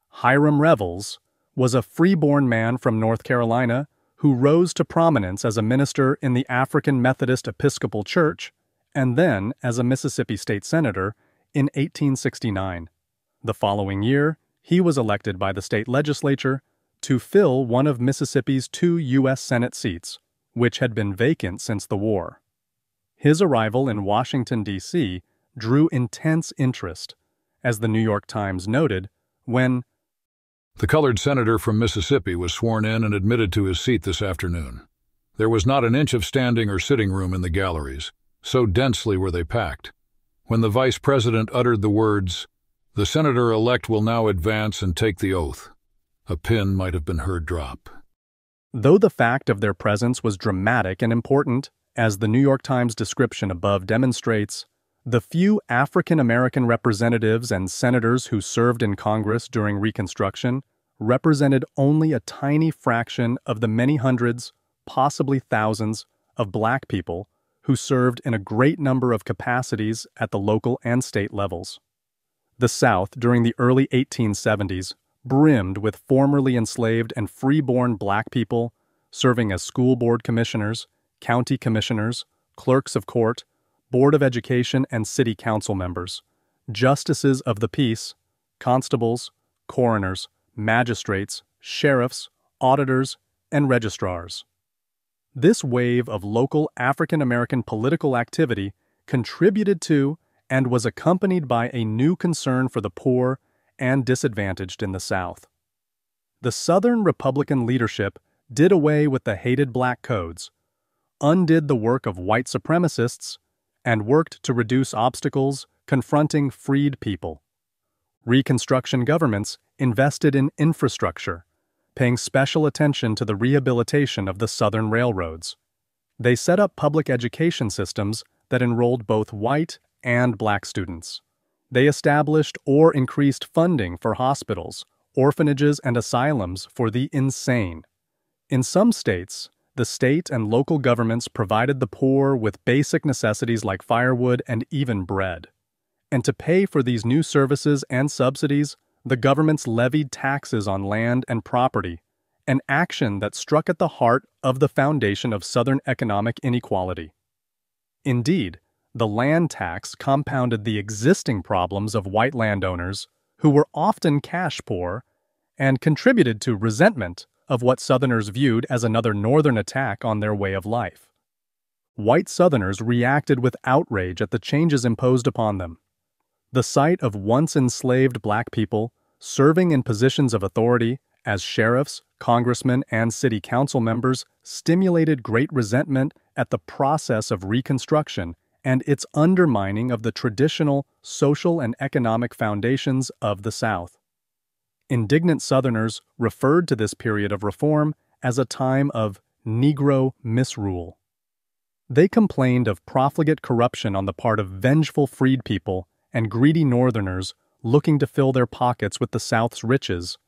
Hiram Revels was a freeborn man from North Carolina who rose to prominence as a minister in the African Methodist Episcopal Church and then as a Mississippi state senator in 1869. The following year, he was elected by the state legislature to fill one of Mississippi's 2 U.S. Senate seats, which had been vacant since the war. His arrival in Washington, D.C. drew intense interest, as the New York Times noted, when the colored senator from Mississippi was sworn in and admitted to his seat this afternoon. There was not an inch of standing or sitting room in the galleries, so densely were they packed. When the vice president uttered the words, "The senator-elect will now advance and take the oath," a pin might have been heard drop. Though the fact of their presence was dramatic and important, as the New York Times description above demonstrates, the few African American representatives and senators who served in Congress during Reconstruction represented only a tiny fraction of the many hundreds, possibly thousands, of black people who served in a great number of capacities at the local and state levels. The South, during the early 1870s, brimmed with formerly enslaved and free-born black people serving as school board commissioners, county commissioners, clerks of court, Board of Education and City Council members, justices of the peace, constables, coroners, magistrates, sheriffs, auditors, and registrars. This wave of local African American political activity contributed to and was accompanied by a new concern for the poor and disadvantaged in the South. The Southern Republican leadership did away with the hated black codes, undid the work of white supremacists, and worked to reduce obstacles confronting freed people. Reconstruction governments invested in infrastructure, paying special attention to the rehabilitation of the Southern railroads. They set up public education systems that enrolled both white and black students. They established or increased funding for hospitals, orphanages, and asylums for the insane. In some states, the state and local governments provided the poor with basic necessities like firewood and even bread. And to pay for these new services and subsidies, the governments levied taxes on land and property, an action that struck at the heart of the foundation of Southern economic inequality. Indeed, the land tax compounded the existing problems of white landowners, who were often cash poor, and contributed to resentment of what Southerners viewed as another Northern attack on their way of life. White Southerners reacted with outrage at the changes imposed upon them. The sight of once enslaved black people serving in positions of authority as sheriffs, congressmen, and city council members stimulated great resentment at the process of Reconstruction and its undermining of the traditional social and economic foundations of the South. Indignant Southerners referred to this period of reform as a time of Negro misrule. They complained of profligate corruption on the part of vengeful freed people and greedy Northerners looking to fill their pockets with the South's riches.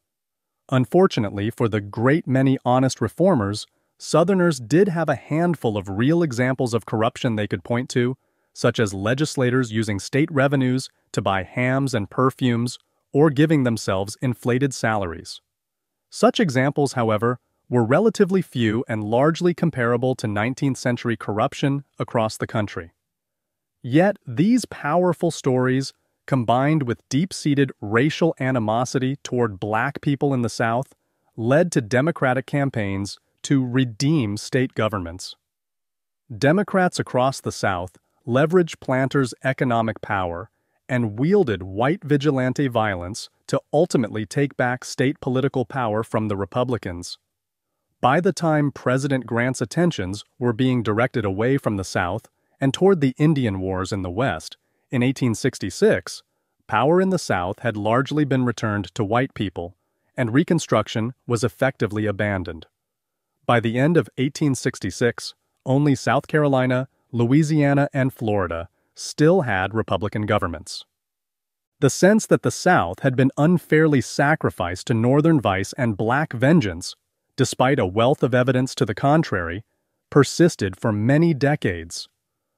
Unfortunately for the great many honest reformers, Southerners did have a handful of real examples of corruption they could point to, such as legislators using state revenues to buy hams and perfumes or giving themselves inflated salaries. Such examples, however, were relatively few and largely comparable to 19th century corruption across the country. Yet these powerful stories, combined with deep-seated racial animosity toward black people in the South, led to Democratic campaigns to redeem state governments. Democrats across the South leveraged planters' economic power and wielded white vigilante violence to ultimately take back state political power from the Republicans. By the time President Grant's attentions were being directed away from the South and toward the Indian Wars in the West, in 1866, power in the South had largely been returned to white people, and Reconstruction was effectively abandoned. By the end of 1866, only South Carolina, Louisiana, and Florida still had Republican governments. The sense that the South had been unfairly sacrificed to Northern vice and black vengeance, despite a wealth of evidence to the contrary, persisted for many decades.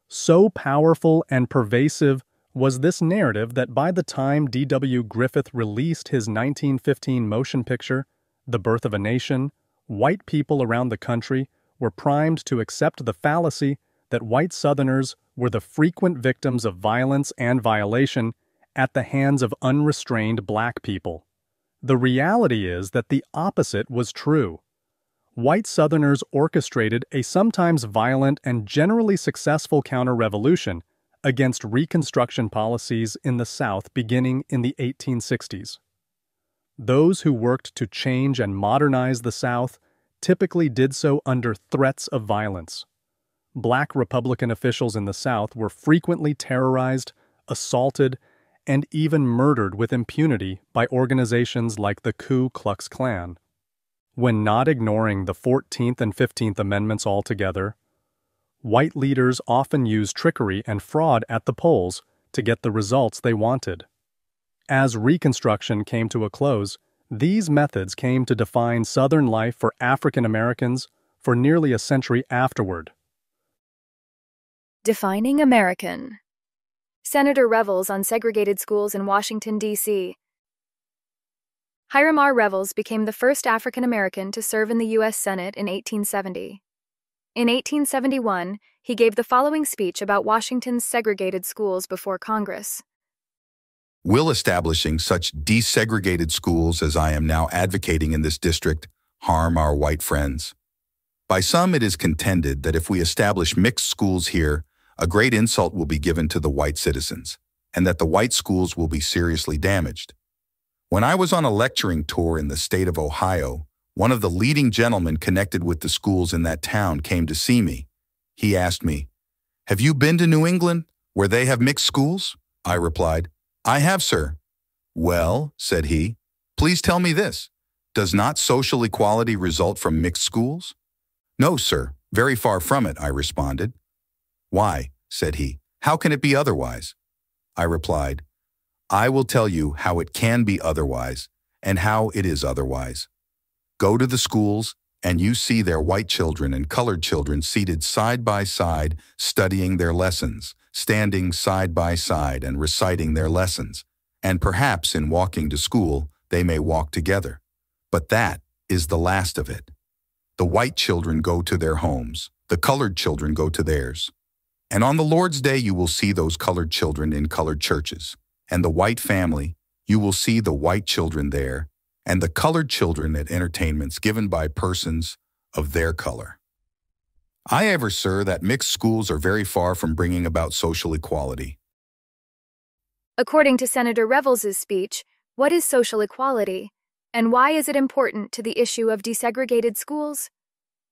So powerful and pervasive was this narrative that by the time D.W. Griffith released his 1915 motion picture, The Birth of a Nation, white people around the country were primed to accept the fallacy that white Southerners were the frequent victims of violence and violation at the hands of unrestrained black people. The reality is that the opposite was true. White Southerners orchestrated a sometimes violent and generally successful counter-revolution against Reconstruction policies in the South beginning in the 1860s. Those who worked to change and modernize the South typically did so under threats of violence. Black Republican officials in the South were frequently terrorized, assaulted, and even murdered with impunity by organizations like the Ku Klux Klan. When not ignoring the 14th and 15th Amendments altogether, white leaders often used trickery and fraud at the polls to get the results they wanted. As Reconstruction came to a close, these methods came to define Southern life for African Americans for nearly a century afterward. Defining American. Senator Revels on segregated schools in Washington, D.C. Hiram R. Revels became the first African American to serve in the U.S. Senate in 1870. In 1871, he gave the following speech about Washington's segregated schools before Congress. Will establishing such desegregated schools as I am now advocating in this district harm our white friends? By some it is contended that if we establish mixed schools here, a great insult will be given to the white citizens, and that the white schools will be seriously damaged. When I was on a lecturing tour in the state of Ohio, one of the leading gentlemen connected with the schools in that town came to see me. He asked me, "Have you been to New England, where they have mixed schools?" I replied, "I have, sir." "Well," said he, "please tell me this. Does not social equality result from mixed schools?" "No, sir, very far from it," I responded. "Why," said he, "how can it be otherwise?" I replied, "I will tell you how it can be otherwise and how it is otherwise. Go to the schools and you see their white children and colored children seated side by side studying their lessons, standing side by side and reciting their lessons, and perhaps in walking to school they may walk together. But that is the last of it. The white children go to their homes, the colored children go to theirs. And on the Lord's Day you will see those colored children in colored churches, and the white family, you will see the white children there, and the colored children at entertainments given by persons of their color. I aver, sir, that mixed schools are very far from bringing about social equality." According to Senator Revels' speech, what is social equality, and why is it important to the issue of desegregated schools?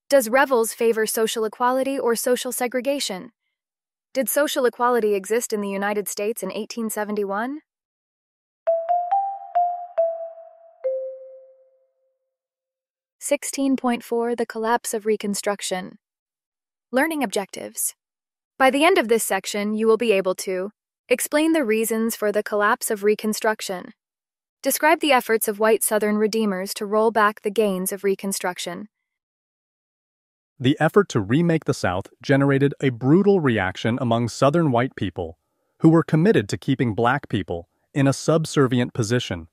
Does Revels favor social equality or social segregation? Did social equality exist in the United States in 1871? The Collapse of Reconstruction. Learning objectives. By the end of this section, you will be able to explain the reasons for the collapse of Reconstruction. Describe the efforts of white Southern redeemers to roll back the gains of Reconstruction. The effort to remake the South generated a brutal reaction among Southern white people who were committed to keeping black people in a subservient position.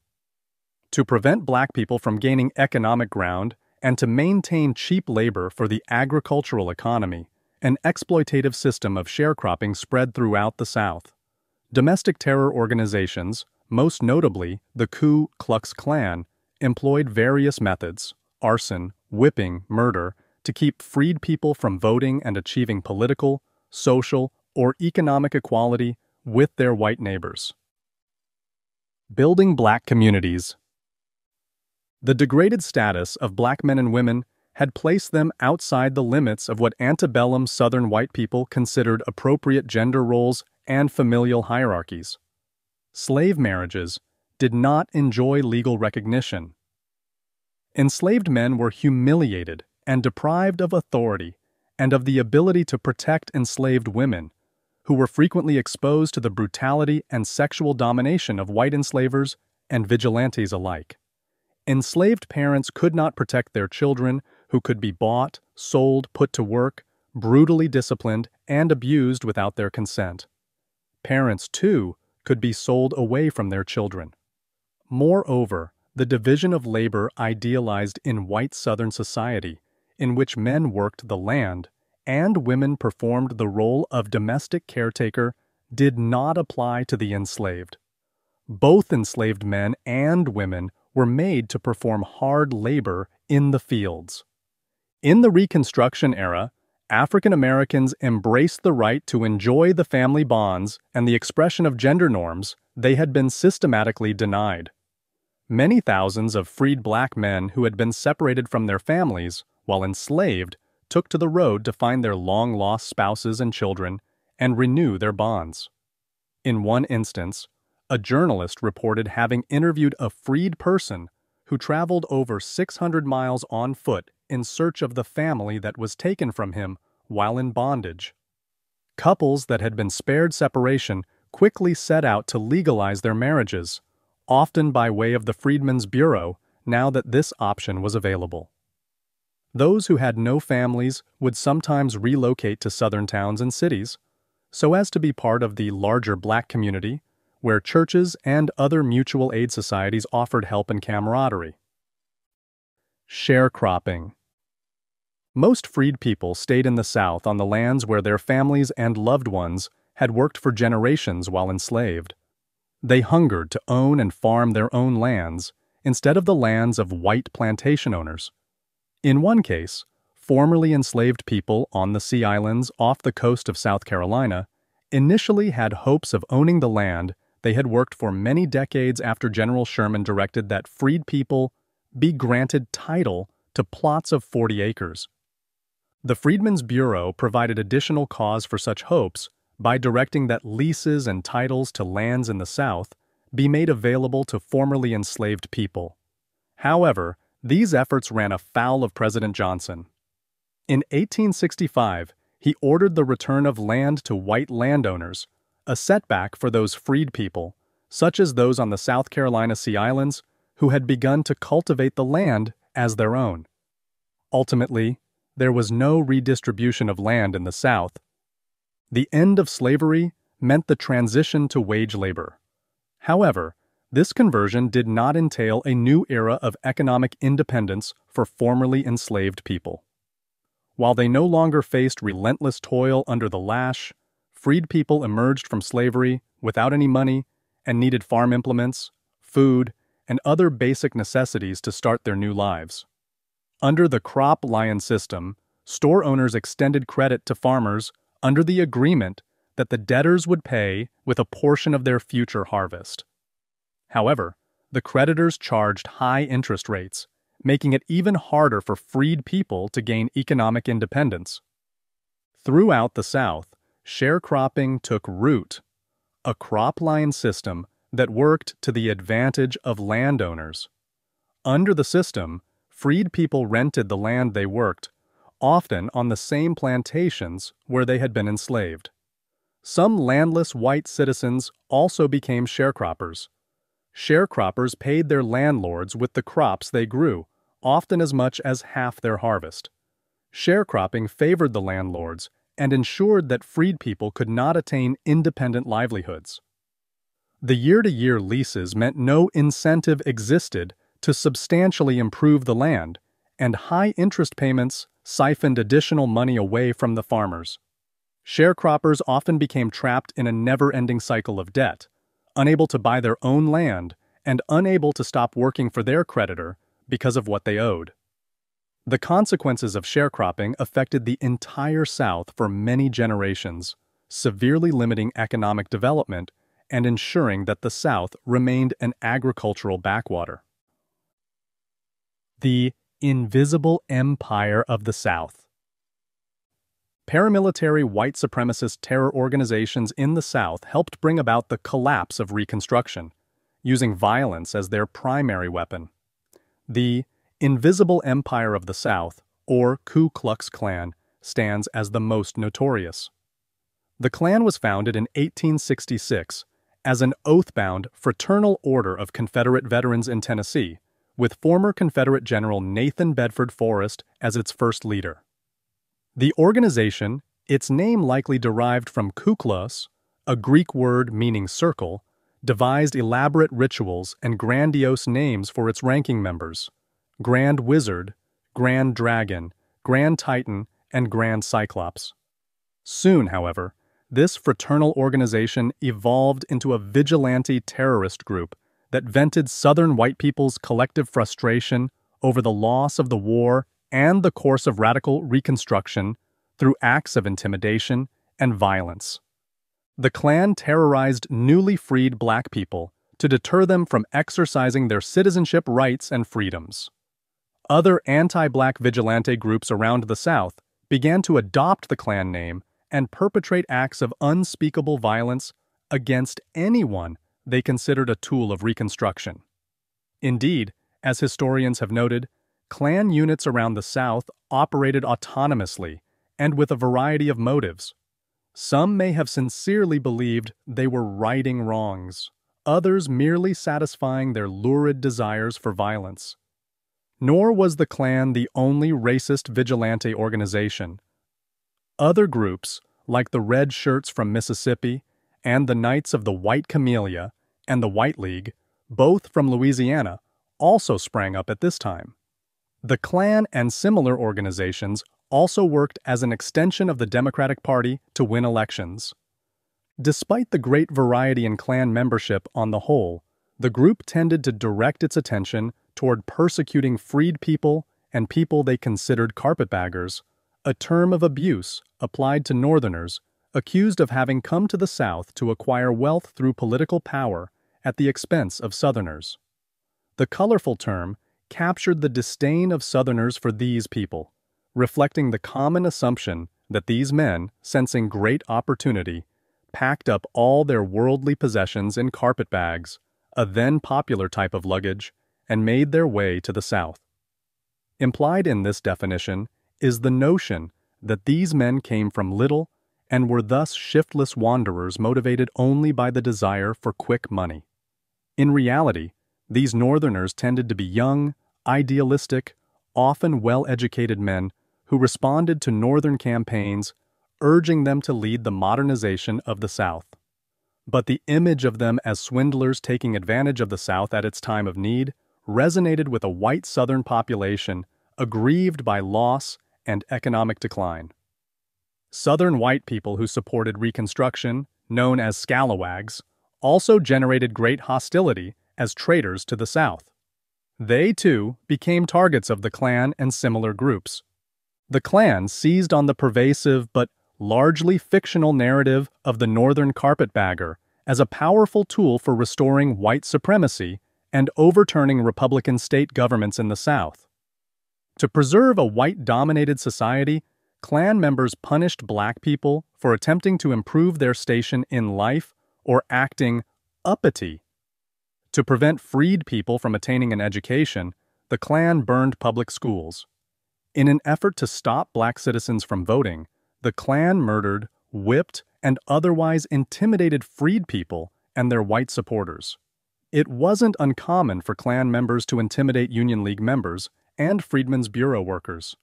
To prevent black people from gaining economic ground and to maintain cheap labor for the agricultural economy, an exploitative system of sharecropping spread throughout the South. Domestic terror organizations, most notably the Ku Klux Klan, employed various methods, arson, whipping, murder, to keep freed people from voting and achieving political, social, or economic equality with their white neighbors. Building black communities. The degraded status of black men and women had placed them outside the limits of what antebellum Southern white people considered appropriate gender roles and familial hierarchies. Slave marriages did not enjoy legal recognition. Enslaved men were humiliated and deprived of authority and of the ability to protect enslaved women, who were frequently exposed to the brutality and sexual domination of white enslavers and vigilantes alike. Enslaved parents could not protect their children, who could be bought, sold, put to work, brutally disciplined, and abused without their consent. Parents, too, could be sold away from their children. Moreover, the division of labor idealized in white Southern society, in which men worked the land and women performed the role of domestic caretaker, did not apply to the enslaved. Both enslaved men and women were made to perform hard labor in the fields. In the Reconstruction era, African Americans embraced the right to enjoy the family bonds and the expression of gender norms they had been systematically denied. Many thousands of freed black men who had been separated from their families while enslaved took to the road to find their long-lost spouses and children and renew their bonds. In one instance, a journalist reported having interviewed a freed person who traveled over 600 miles on foot in search of the family that was taken from him while in bondage. Couples that had been spared separation quickly set out to legalize their marriages, often by way of the Freedmen's Bureau, now that this option was available. Those who had no families would sometimes relocate to southern towns and cities, so as to be part of the larger black community, where churches and other mutual aid societies offered help and camaraderie. Sharecropping. Most freed people stayed in the South on the lands where their families and loved ones had worked for generations while enslaved. They hungered to own and farm their own lands instead of the lands of white plantation owners. In one case, formerly enslaved people on the Sea Islands off the coast of South Carolina initially had hopes of owning the land they had worked for many decades after General Sherman directed that freed people be granted title to plots of 40 acres. The Freedmen's Bureau provided additional cause for such hopes by directing that leases and titles to lands in the South be made available to formerly enslaved people. However, these efforts ran afoul of President Johnson. In 1865, he ordered the return of land to white landowners, a setback for those freed people, such as those on the South Carolina Sea Islands, who had begun to cultivate the land as their own. Ultimately, there was no redistribution of land in the South. The end of slavery meant the transition to wage labor. However, this conversion did not entail a new era of economic independence for formerly enslaved people. While they no longer faced relentless toil under the lash, freed people emerged from slavery without any money and needed farm implements, food, and other basic necessities to start their new lives. Under the crop lion system, store owners extended credit to farmers under the agreement that the debtors would pay with a portion of their future harvest. However, the creditors charged high interest rates, making it even harder for freed people to gain economic independence. Throughout the South, sharecropping took root, a crop line system that worked to the advantage of landowners. Under the system, freed people rented the land they worked, often on the same plantations where they had been enslaved. Some landless white citizens also became sharecroppers. Sharecroppers paid their landlords with the crops they grew, often as much as half their harvest. Sharecropping favored the landlords and ensured that freed people could not attain independent livelihoods. The year-to-year leases meant no incentive existed to substantially improve the land, and high interest payments siphoned additional money away from the farmers. Sharecroppers often became trapped in a never-ending cycle of debt, unable to buy their own land and unable to stop working for their creditor because of what they owed. The consequences of sharecropping affected the entire South for many generations, severely limiting economic development and ensuring that the South remained an agricultural backwater. The Invisible Empire of the South. Paramilitary white supremacist terror organizations in the South helped bring about the collapse of Reconstruction, using violence as their primary weapon. The Invisible Empire of the South, or Ku Klux Klan, stands as the most notorious. The Klan was founded in 1866 as an oath-bound fraternal order of Confederate veterans in Tennessee, with former Confederate General Nathan Bedford Forrest as its first leader. The organization, its name likely derived from kuklos, a Greek word meaning circle, devised elaborate rituals and grandiose names for its ranking members: Grand Wizard, Grand Dragon, Grand Titan, and Grand Cyclops. Soon, however, this fraternal organization evolved into a vigilante terrorist group that vented Southern white people's collective frustration over the loss of the war and the course of radical Reconstruction through acts of intimidation and violence. The Klan terrorized newly freed black people to deter them from exercising their citizenship rights and freedoms. Other anti-black vigilante groups around the South began to adopt the Klan name and perpetrate acts of unspeakable violence against anyone they considered a tool of Reconstruction. Indeed, as historians have noted, Klan units around the South operated autonomously and with a variety of motives. Some may have sincerely believed they were righting wrongs, others merely satisfying their lurid desires for violence. Nor was the Klan the only racist vigilante organization. Other groups, like the Red Shirts from Mississippi and the Knights of the White Camellia and the White League, both from Louisiana, also sprang up at this time. The Klan and similar organizations also worked as an extension of the Democratic Party to win elections. Despite the great variety in Klan membership on the whole, the group tended to direct its attention toward persecuting freed people and people they considered carpetbaggers, a term of abuse applied to Northerners accused of having come to the South to acquire wealth through political power at the expense of Southerners. The colorful term captured the disdain of Southerners for these people, reflecting the common assumption that these men, sensing great opportunity, packed up all their worldly possessions in carpetbags, a then popular type of luggage, and made their way to the South. Implied in this definition is the notion that these men came from little and were thus shiftless wanderers motivated only by the desire for quick money. In reality, these Northerners tended to be young, idealistic, often well-educated men who responded to Northern campaigns urging them to lead the modernization of the South. But the image of them as swindlers taking advantage of the South at its time of need resonated with a white Southern population aggrieved by loss and economic decline. Southern white people who supported Reconstruction, known as scalawags, also generated great hostility as traitors to the South. They, too, became targets of the Klan and similar groups. The Klan seized on the pervasive but largely fictional narrative of the Northern carpetbagger as a powerful tool for restoring white supremacy and overturning Republican state governments in the South. To preserve a white-dominated society, Klan members punished black people for attempting to improve their station in life or acting uppity. To prevent freed people from attaining an education, the Klan burned public schools. In an effort to stop black citizens from voting, the Klan murdered, whipped, and otherwise intimidated freed people and their white supporters. It wasn't uncommon for Klan members to intimidate Union League members and Freedmen's Bureau workers.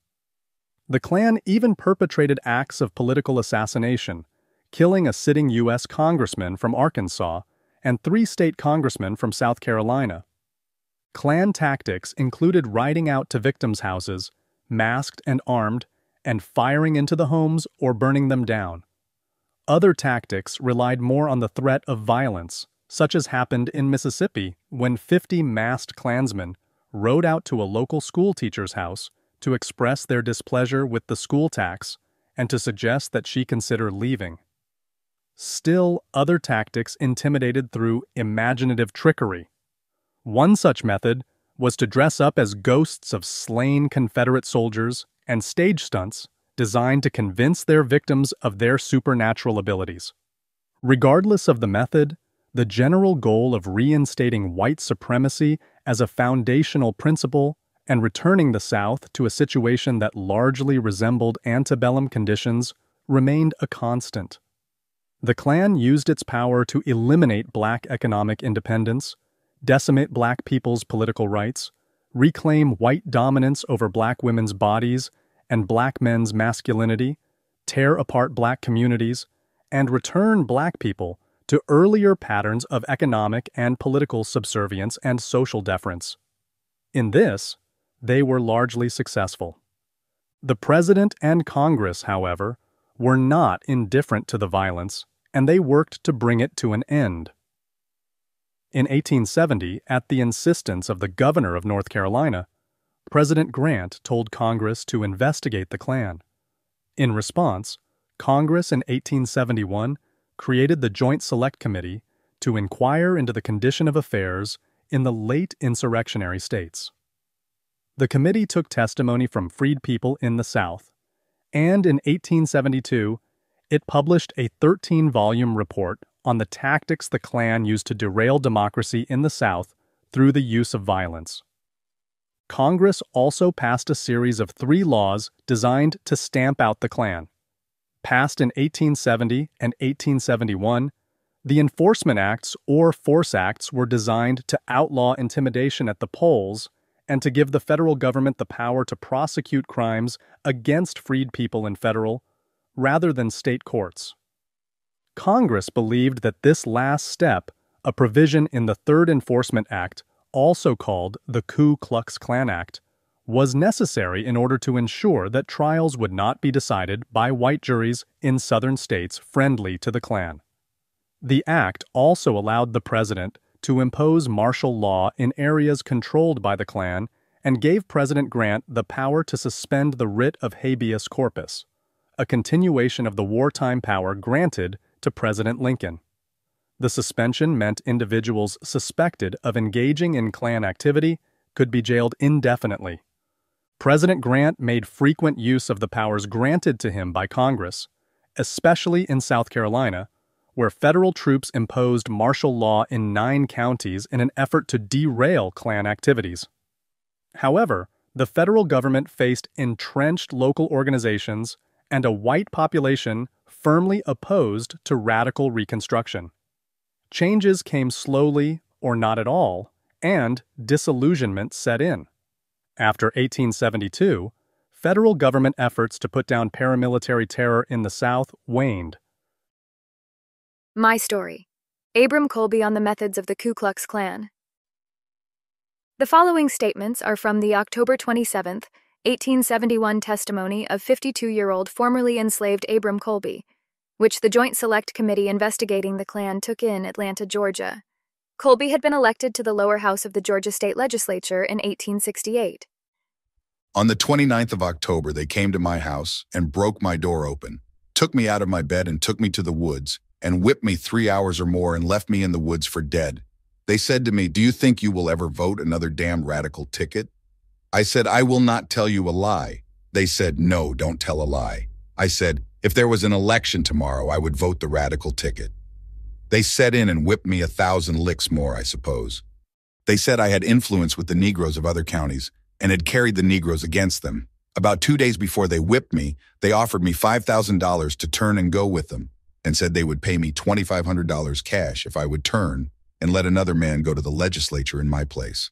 The Klan even perpetrated acts of political assassination, killing a sitting U.S. congressman from Arkansas and 3 state congressmen from South Carolina. Klan tactics included riding out to victims' houses, masked and armed, and firing into the homes or burning them down. Other tactics relied more on the threat of violence, such as happened in Mississippi when 50 masked Klansmen rode out to a local school teacher's house to express their displeasure with the school tax and to suggest that she consider leaving. Still, other tactics intimidated through imaginative trickery. One such method was to dress up as ghosts of slain Confederate soldiers and stage stunts designed to convince their victims of their supernatural abilities. Regardless of the method, the general goal of reinstating white supremacy as a foundational principle and returning the South to a situation that largely resembled antebellum conditions remained a constant. The Klan used its power to eliminate black economic independence, decimate black people's political rights, reclaim white dominance over black women's bodies and black men's masculinity, tear apart black communities, and return black people to earlier patterns of economic and political subservience and social deference. In this, they were largely successful. The President and Congress, however, were not indifferent to the violence, and they worked to bring it to an end. In 1870, at the insistence of the governor of North Carolina, President Grant told Congress to investigate the Klan. In response, Congress in 1871 created the Joint Select Committee to inquire into the condition of affairs in the late insurrectionary states. The committee took testimony from freed people in the South, and in 1872, it published a 13-volume report on the tactics the Klan used to derail democracy in the South through the use of violence. Congress also passed a series of 3 laws designed to stamp out the Klan. Passed in 1870 and 1871, the Enforcement Acts or Force Acts were designed to outlaw intimidation at the polls and to give the federal government the power to prosecute crimes against freed people in federal, rather than state courts. Congress believed that this last step, a provision in the Third Enforcement Act, also called the Ku Klux Klan Act, was necessary in order to ensure that trials would not be decided by white juries in southern states friendly to the Klan. The act also allowed the president to impose martial law in areas controlled by the Klan and gave President Grant the power to suspend the writ of habeas corpus, a continuation of the wartime power granted to President Lincoln. The suspension meant individuals suspected of engaging in Klan activity could be jailed indefinitely. President Grant made frequent use of the powers granted to him by Congress, especially in South Carolina, where federal troops imposed martial law in 9 counties in an effort to derail Klan activities. However, the federal government faced entrenched local organizations and a white population firmly opposed to radical Reconstruction. Changes came slowly or not at all, and disillusionment set in. After 1872, federal government efforts to put down paramilitary terror in the South waned. My story. Abram Colby on the methods of the Ku Klux Klan. The following statements are from the October 27, 1871 testimony of 52-year-old formerly enslaved Abram Colby, which the Joint Select Committee investigating the Klan took in Atlanta, Georgia. Colby had been elected to the lower house of the Georgia State Legislature in 1868. On the 29th of October, they came to my house and broke my door open, took me out of my bed and took me to the woods, and whipped me 3 hours or more and left me in the woods for dead. They said to me, "Do you think you will ever vote another damn radical ticket?" I said, "I will not tell you a lie." They said, "No, don't tell a lie." I said, "If there was an election tomorrow, I would vote the radical ticket." They set in and whipped me 1,000 licks more, I suppose. They said I had influence with the Negroes of other counties and had carried the Negroes against them. About 2 days before they whipped me, they offered me $5,000 to turn and go with them, and said they would pay me $2,500 cash if I would turn and let another man go to the legislature in my place.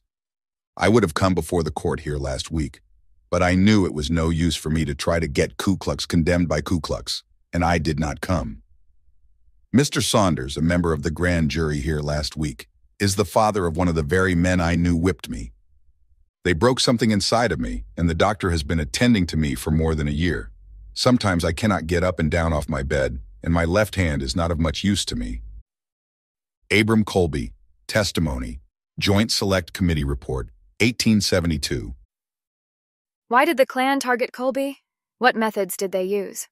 I would have come before the court here last week, but I knew it was no use for me to try to get Ku Klux condemned by Ku Klux, and I did not come. Mr. Saunders, a member of the grand jury here last week, is the father of one of the very men I knew whipped me. They broke something inside of me, and the doctor has been attending to me for more than a year. Sometimes I cannot get up and down off my bed, and my left hand is not of much use to me. Abram Colby, Testimony, Joint Select Committee Report, 1872. Why did the Klan target Colby? What methods did they use?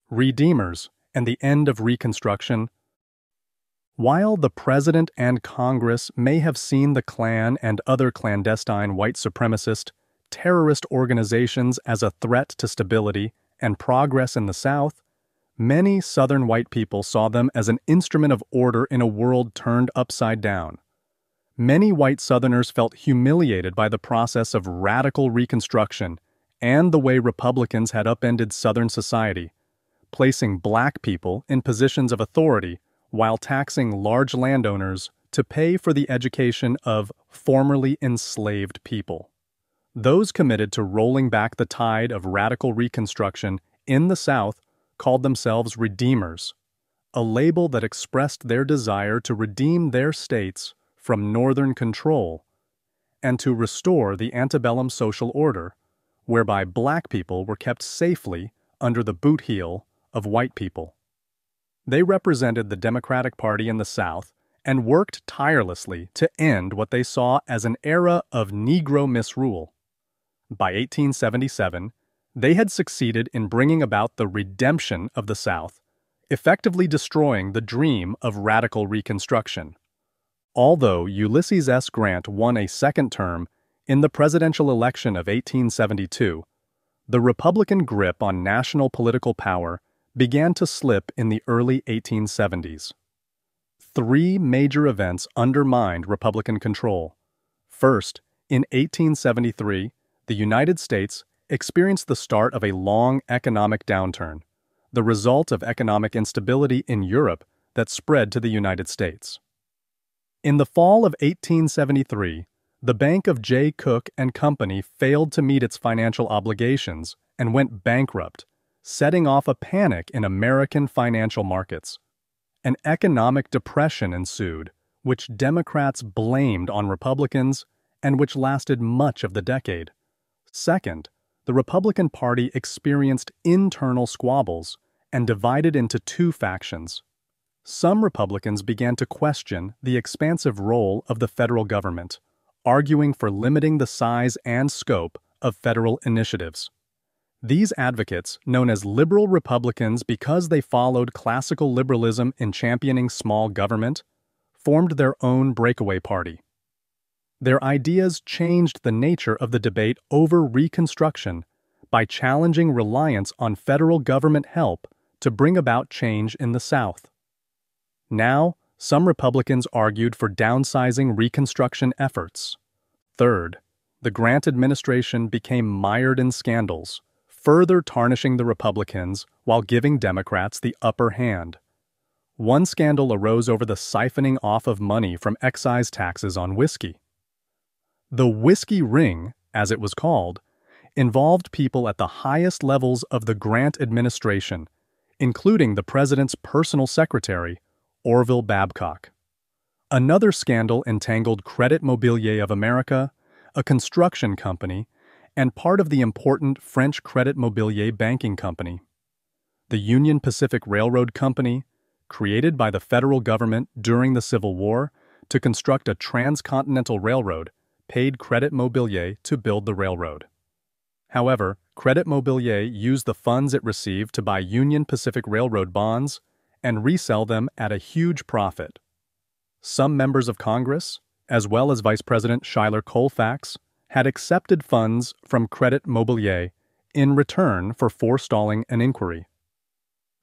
Redeemers and the end of Reconstruction. While the President and Congress may have seen the Klan and other clandestine white supremacist, terrorist organizations as a threat to stability and progress in the South, many Southern white people saw them as an instrument of order in a world turned upside down. Many white Southerners felt humiliated by the process of radical Reconstruction and the way Republicans had upended Southern society, placing black people in positions of authority while taxing large landowners to pay for the education of formerly enslaved people. Those committed to rolling back the tide of radical Reconstruction in the South called themselves Redeemers, a label that expressed their desire to redeem their states from Northern control and to restore the antebellum social order, whereby black people were kept safely under the boot heel of white people. They represented the Democratic Party in the South and worked tirelessly to end what they saw as an era of Negro misrule. By 1877, they had succeeded in bringing about the redemption of the South, effectively destroying the dream of radical Reconstruction. Although Ulysses S. Grant won a second term in the presidential election of 1872, the Republican grip on national political power began to slip in the early 1870s. Three major events undermined Republican control. First, in 1873, the United States experienced the start of a long economic downturn, the result of economic instability in Europe that spread to the United States. In the fall of 1873, the Bank of J. Cook and Company failed to meet its financial obligations and went bankrupt, setting off a panic in American financial markets. An economic depression ensued, which Democrats blamed on Republicans and which lasted much of the decade. Second, the Republican Party experienced internal squabbles and divided into two factions. Some Republicans began to question the expansive role of the federal government, arguing for limiting the size and scope of federal initiatives. These advocates, known as liberal Republicans because they followed classical liberalism in championing small government, formed their own breakaway party. Their ideas changed the nature of the debate over Reconstruction by challenging reliance on federal government help to bring about change in the South. Now, some Republicans argued for downsizing Reconstruction efforts. Third, the Grant administration became mired in scandals, further tarnishing the Republicans while giving Democrats the upper hand. One scandal arose over the siphoning off of money from excise taxes on whiskey. The whiskey ring, as it was called, involved people at the highest levels of the Grant administration, including the president's personal secretary, Orville Babcock. Another scandal entangled Credit Mobilier of America, a construction company, and part of the important French Credit Mobilier banking company. The Union Pacific Railroad Company, created by the federal government during the Civil War to construct a transcontinental railroad, paid Credit Mobilier to build the railroad. However, Credit Mobilier used the funds it received to buy Union Pacific Railroad bonds and resell them at a huge profit. Some members of Congress, as well as Vice President Schuyler Colfax, had accepted funds from Credit Mobilier in return for forestalling an inquiry.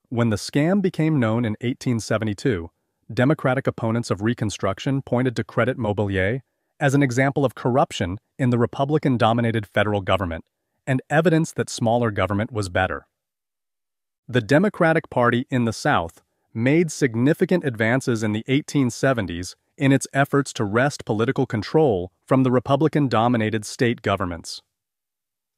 When the scam became known in 1872, Democratic opponents of Reconstruction pointed to Credit Mobilier as an example of corruption in the Republican-dominated federal government and evidence that smaller government was better. The Democratic Party in the South made significant advances in the 1870s in its efforts to wrest political control from the Republican-dominated state governments.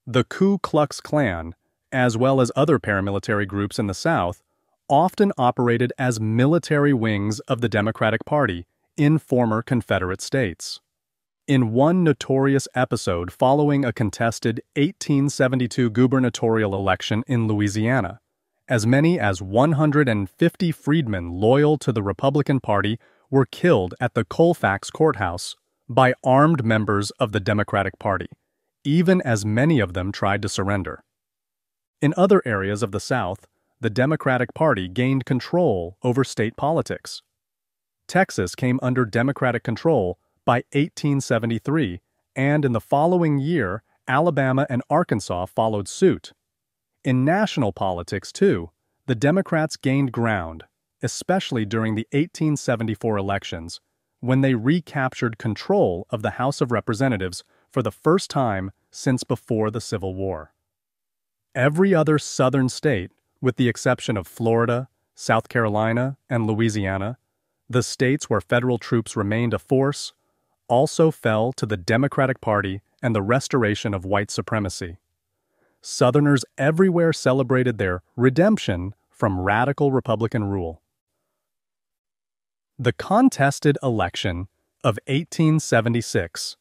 The Ku Klux Klan, as well as other paramilitary groups in the South, often operated as military wings of the Democratic Party in former Confederate states. In one notorious episode following a contested 1872 gubernatorial election in Louisiana, as many as 150 freedmen loyal to the Republican Party were killed at the Colfax courthouse by armed members of the Democratic Party, even as many of them tried to surrender. In other areas of the South, the Democratic Party gained control over state politics. Texas came under Democratic control by 1873, and in the following year, Alabama and Arkansas followed suit. In national politics, too, the Democrats gained ground, especially during the 1874 elections, when they recaptured control of the House of Representatives for the first time since before the Civil War. Every other southern state, with the exception of Florida, South Carolina, and Louisiana, the states where federal troops remained a force, also fell to the Democratic Party and the restoration of white supremacy. Southerners everywhere celebrated their redemption from radical Republican rule. The contested election of 1876.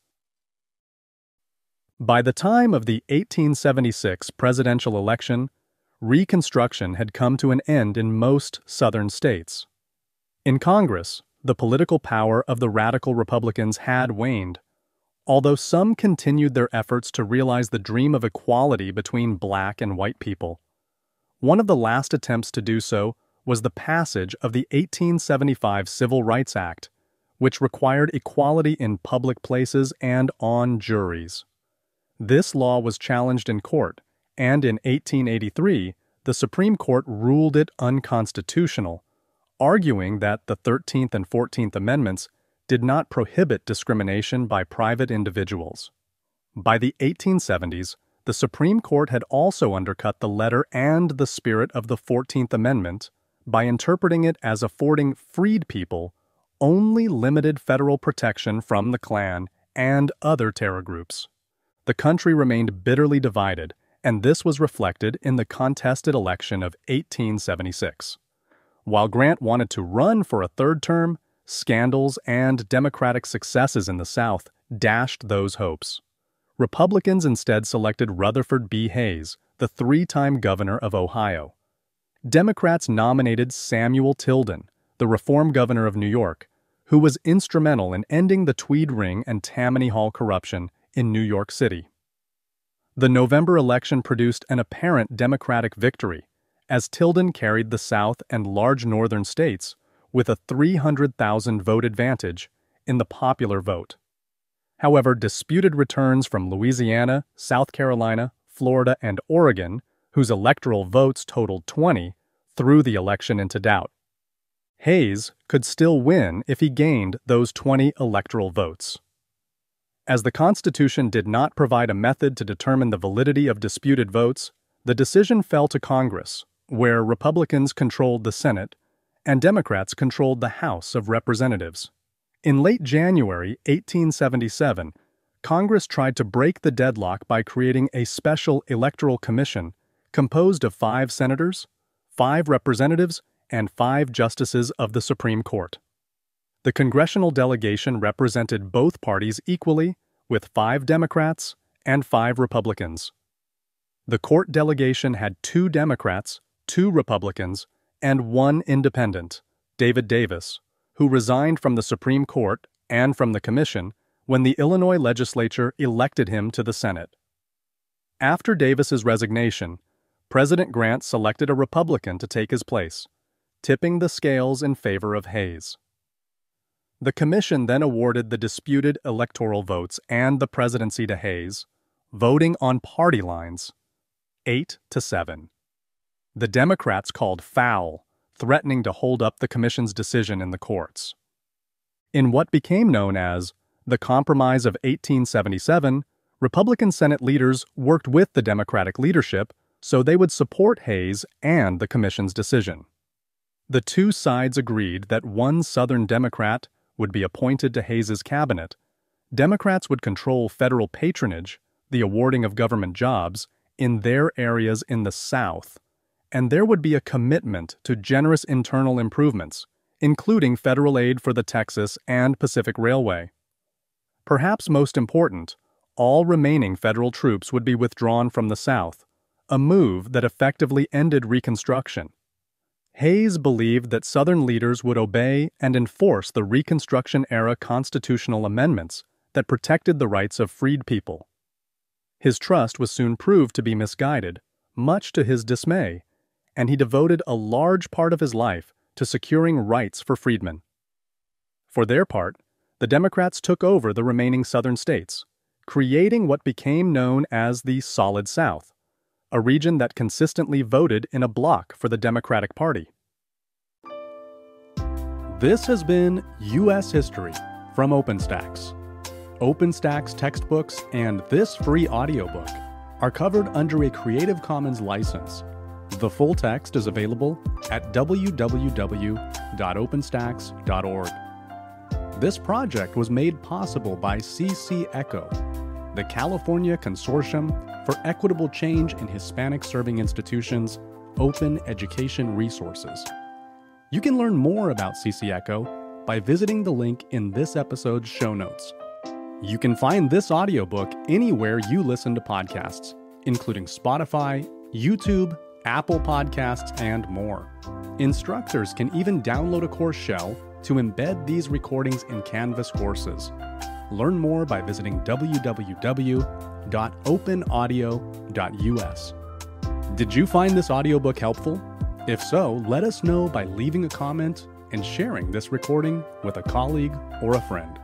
By the time of the 1876 presidential election, Reconstruction had come to an end in most Southern states. In Congress, the political power of the radical Republicans had waned, although some continued their efforts to realize the dream of equality between black and white people. One of the last attempts to do so was the passage of the 1875 Civil Rights Act, which required equality in public places and on juries. This law was challenged in court, and in 1883, the Supreme Court ruled it unconstitutional, arguing that the 13th and 14th Amendments did not prohibit discrimination by private individuals. By the 1870s, the Supreme Court had also undercut the letter and the spirit of the 14th Amendment by interpreting it as affording freed people only limited federal protection from the Klan and other terror groups. The country remained bitterly divided, and this was reflected in the contested election of 1876. While Grant wanted to run for a third term, scandals and Democratic successes in the South dashed those hopes. Republicans instead selected Rutherford B. Hayes, the three-time governor of Ohio. Democrats nominated Samuel Tilden, the reform governor of New York, who was instrumental in ending the Tweed Ring and Tammany Hall corruption in New York City. The November election produced an apparent Democratic victory, as Tilden carried the South and large northern states with a 300,000 vote advantage in the popular vote. However, disputed returns from Louisiana, South Carolina, Florida, and Oregon, whose electoral votes totaled 20, threw the election into doubt. Hayes could still win if he gained those 20 electoral votes. As the Constitution did not provide a method to determine the validity of disputed votes, the decision fell to Congress, where Republicans controlled the Senate and Democrats controlled the House of Representatives. In late January 1877, Congress tried to break the deadlock by creating a special electoral commission composed of 5 senators, 5 representatives, and 5 justices of the Supreme Court. The congressional delegation represented both parties equally, with 5 Democrats and 5 Republicans. The court delegation had 2 Democrats, 2 Republicans, and 1 independent, David Davis, who resigned from the Supreme Court and from the commission when the Illinois legislature elected him to the Senate. After Davis's resignation, President Grant selected a Republican to take his place, tipping the scales in favor of Hayes. The commission then awarded the disputed electoral votes and the presidency to Hayes, voting on party lines, 8-7. The Democrats called foul, threatening to hold up the commission's decision in the courts. In what became known as the Compromise of 1877, Republican Senate leaders worked with the Democratic leadership so they would support Hayes and the commission's decision. The two sides agreed that one Southern Democrat would be appointed to Hayes's cabinet. Democrats would control federal patronage, the awarding of government jobs, in their areas in the South, and there would be a commitment to generous internal improvements, including federal aid for the Texas and Pacific Railway. Perhaps most important, all remaining federal troops would be withdrawn from the South, a move that effectively ended Reconstruction. Hayes believed that Southern leaders would obey and enforce the Reconstruction-era constitutional amendments that protected the rights of freed people. His trust was soon proved to be misguided, much to his dismay, and he devoted a large part of his life to securing rights for freedmen. For their part, the Democrats took over the remaining Southern states, creating what became known as the Solid South, a region that consistently voted in a bloc for the Democratic Party. This has been U.S. History from OpenStax. OpenStax textbooks and this free audiobook are covered under a Creative Commons license. The full text is available at www.openstax.org. This project was made possible by CC Echo, the California Consortium for Equitable Change in Hispanic Serving Institutions, Open Education Resources. You can learn more about CC Echo by visiting the link in this episode's show notes. You can find this audiobook anywhere you listen to podcasts, including Spotify, YouTube, Apple Podcasts, and more. Instructors can even download a course shell to embed these recordings in Canvas courses. Learn more by visiting www.openaudio.us. Did you find this audiobook helpful? If so, let us know by leaving a comment and sharing this recording with a colleague or a friend.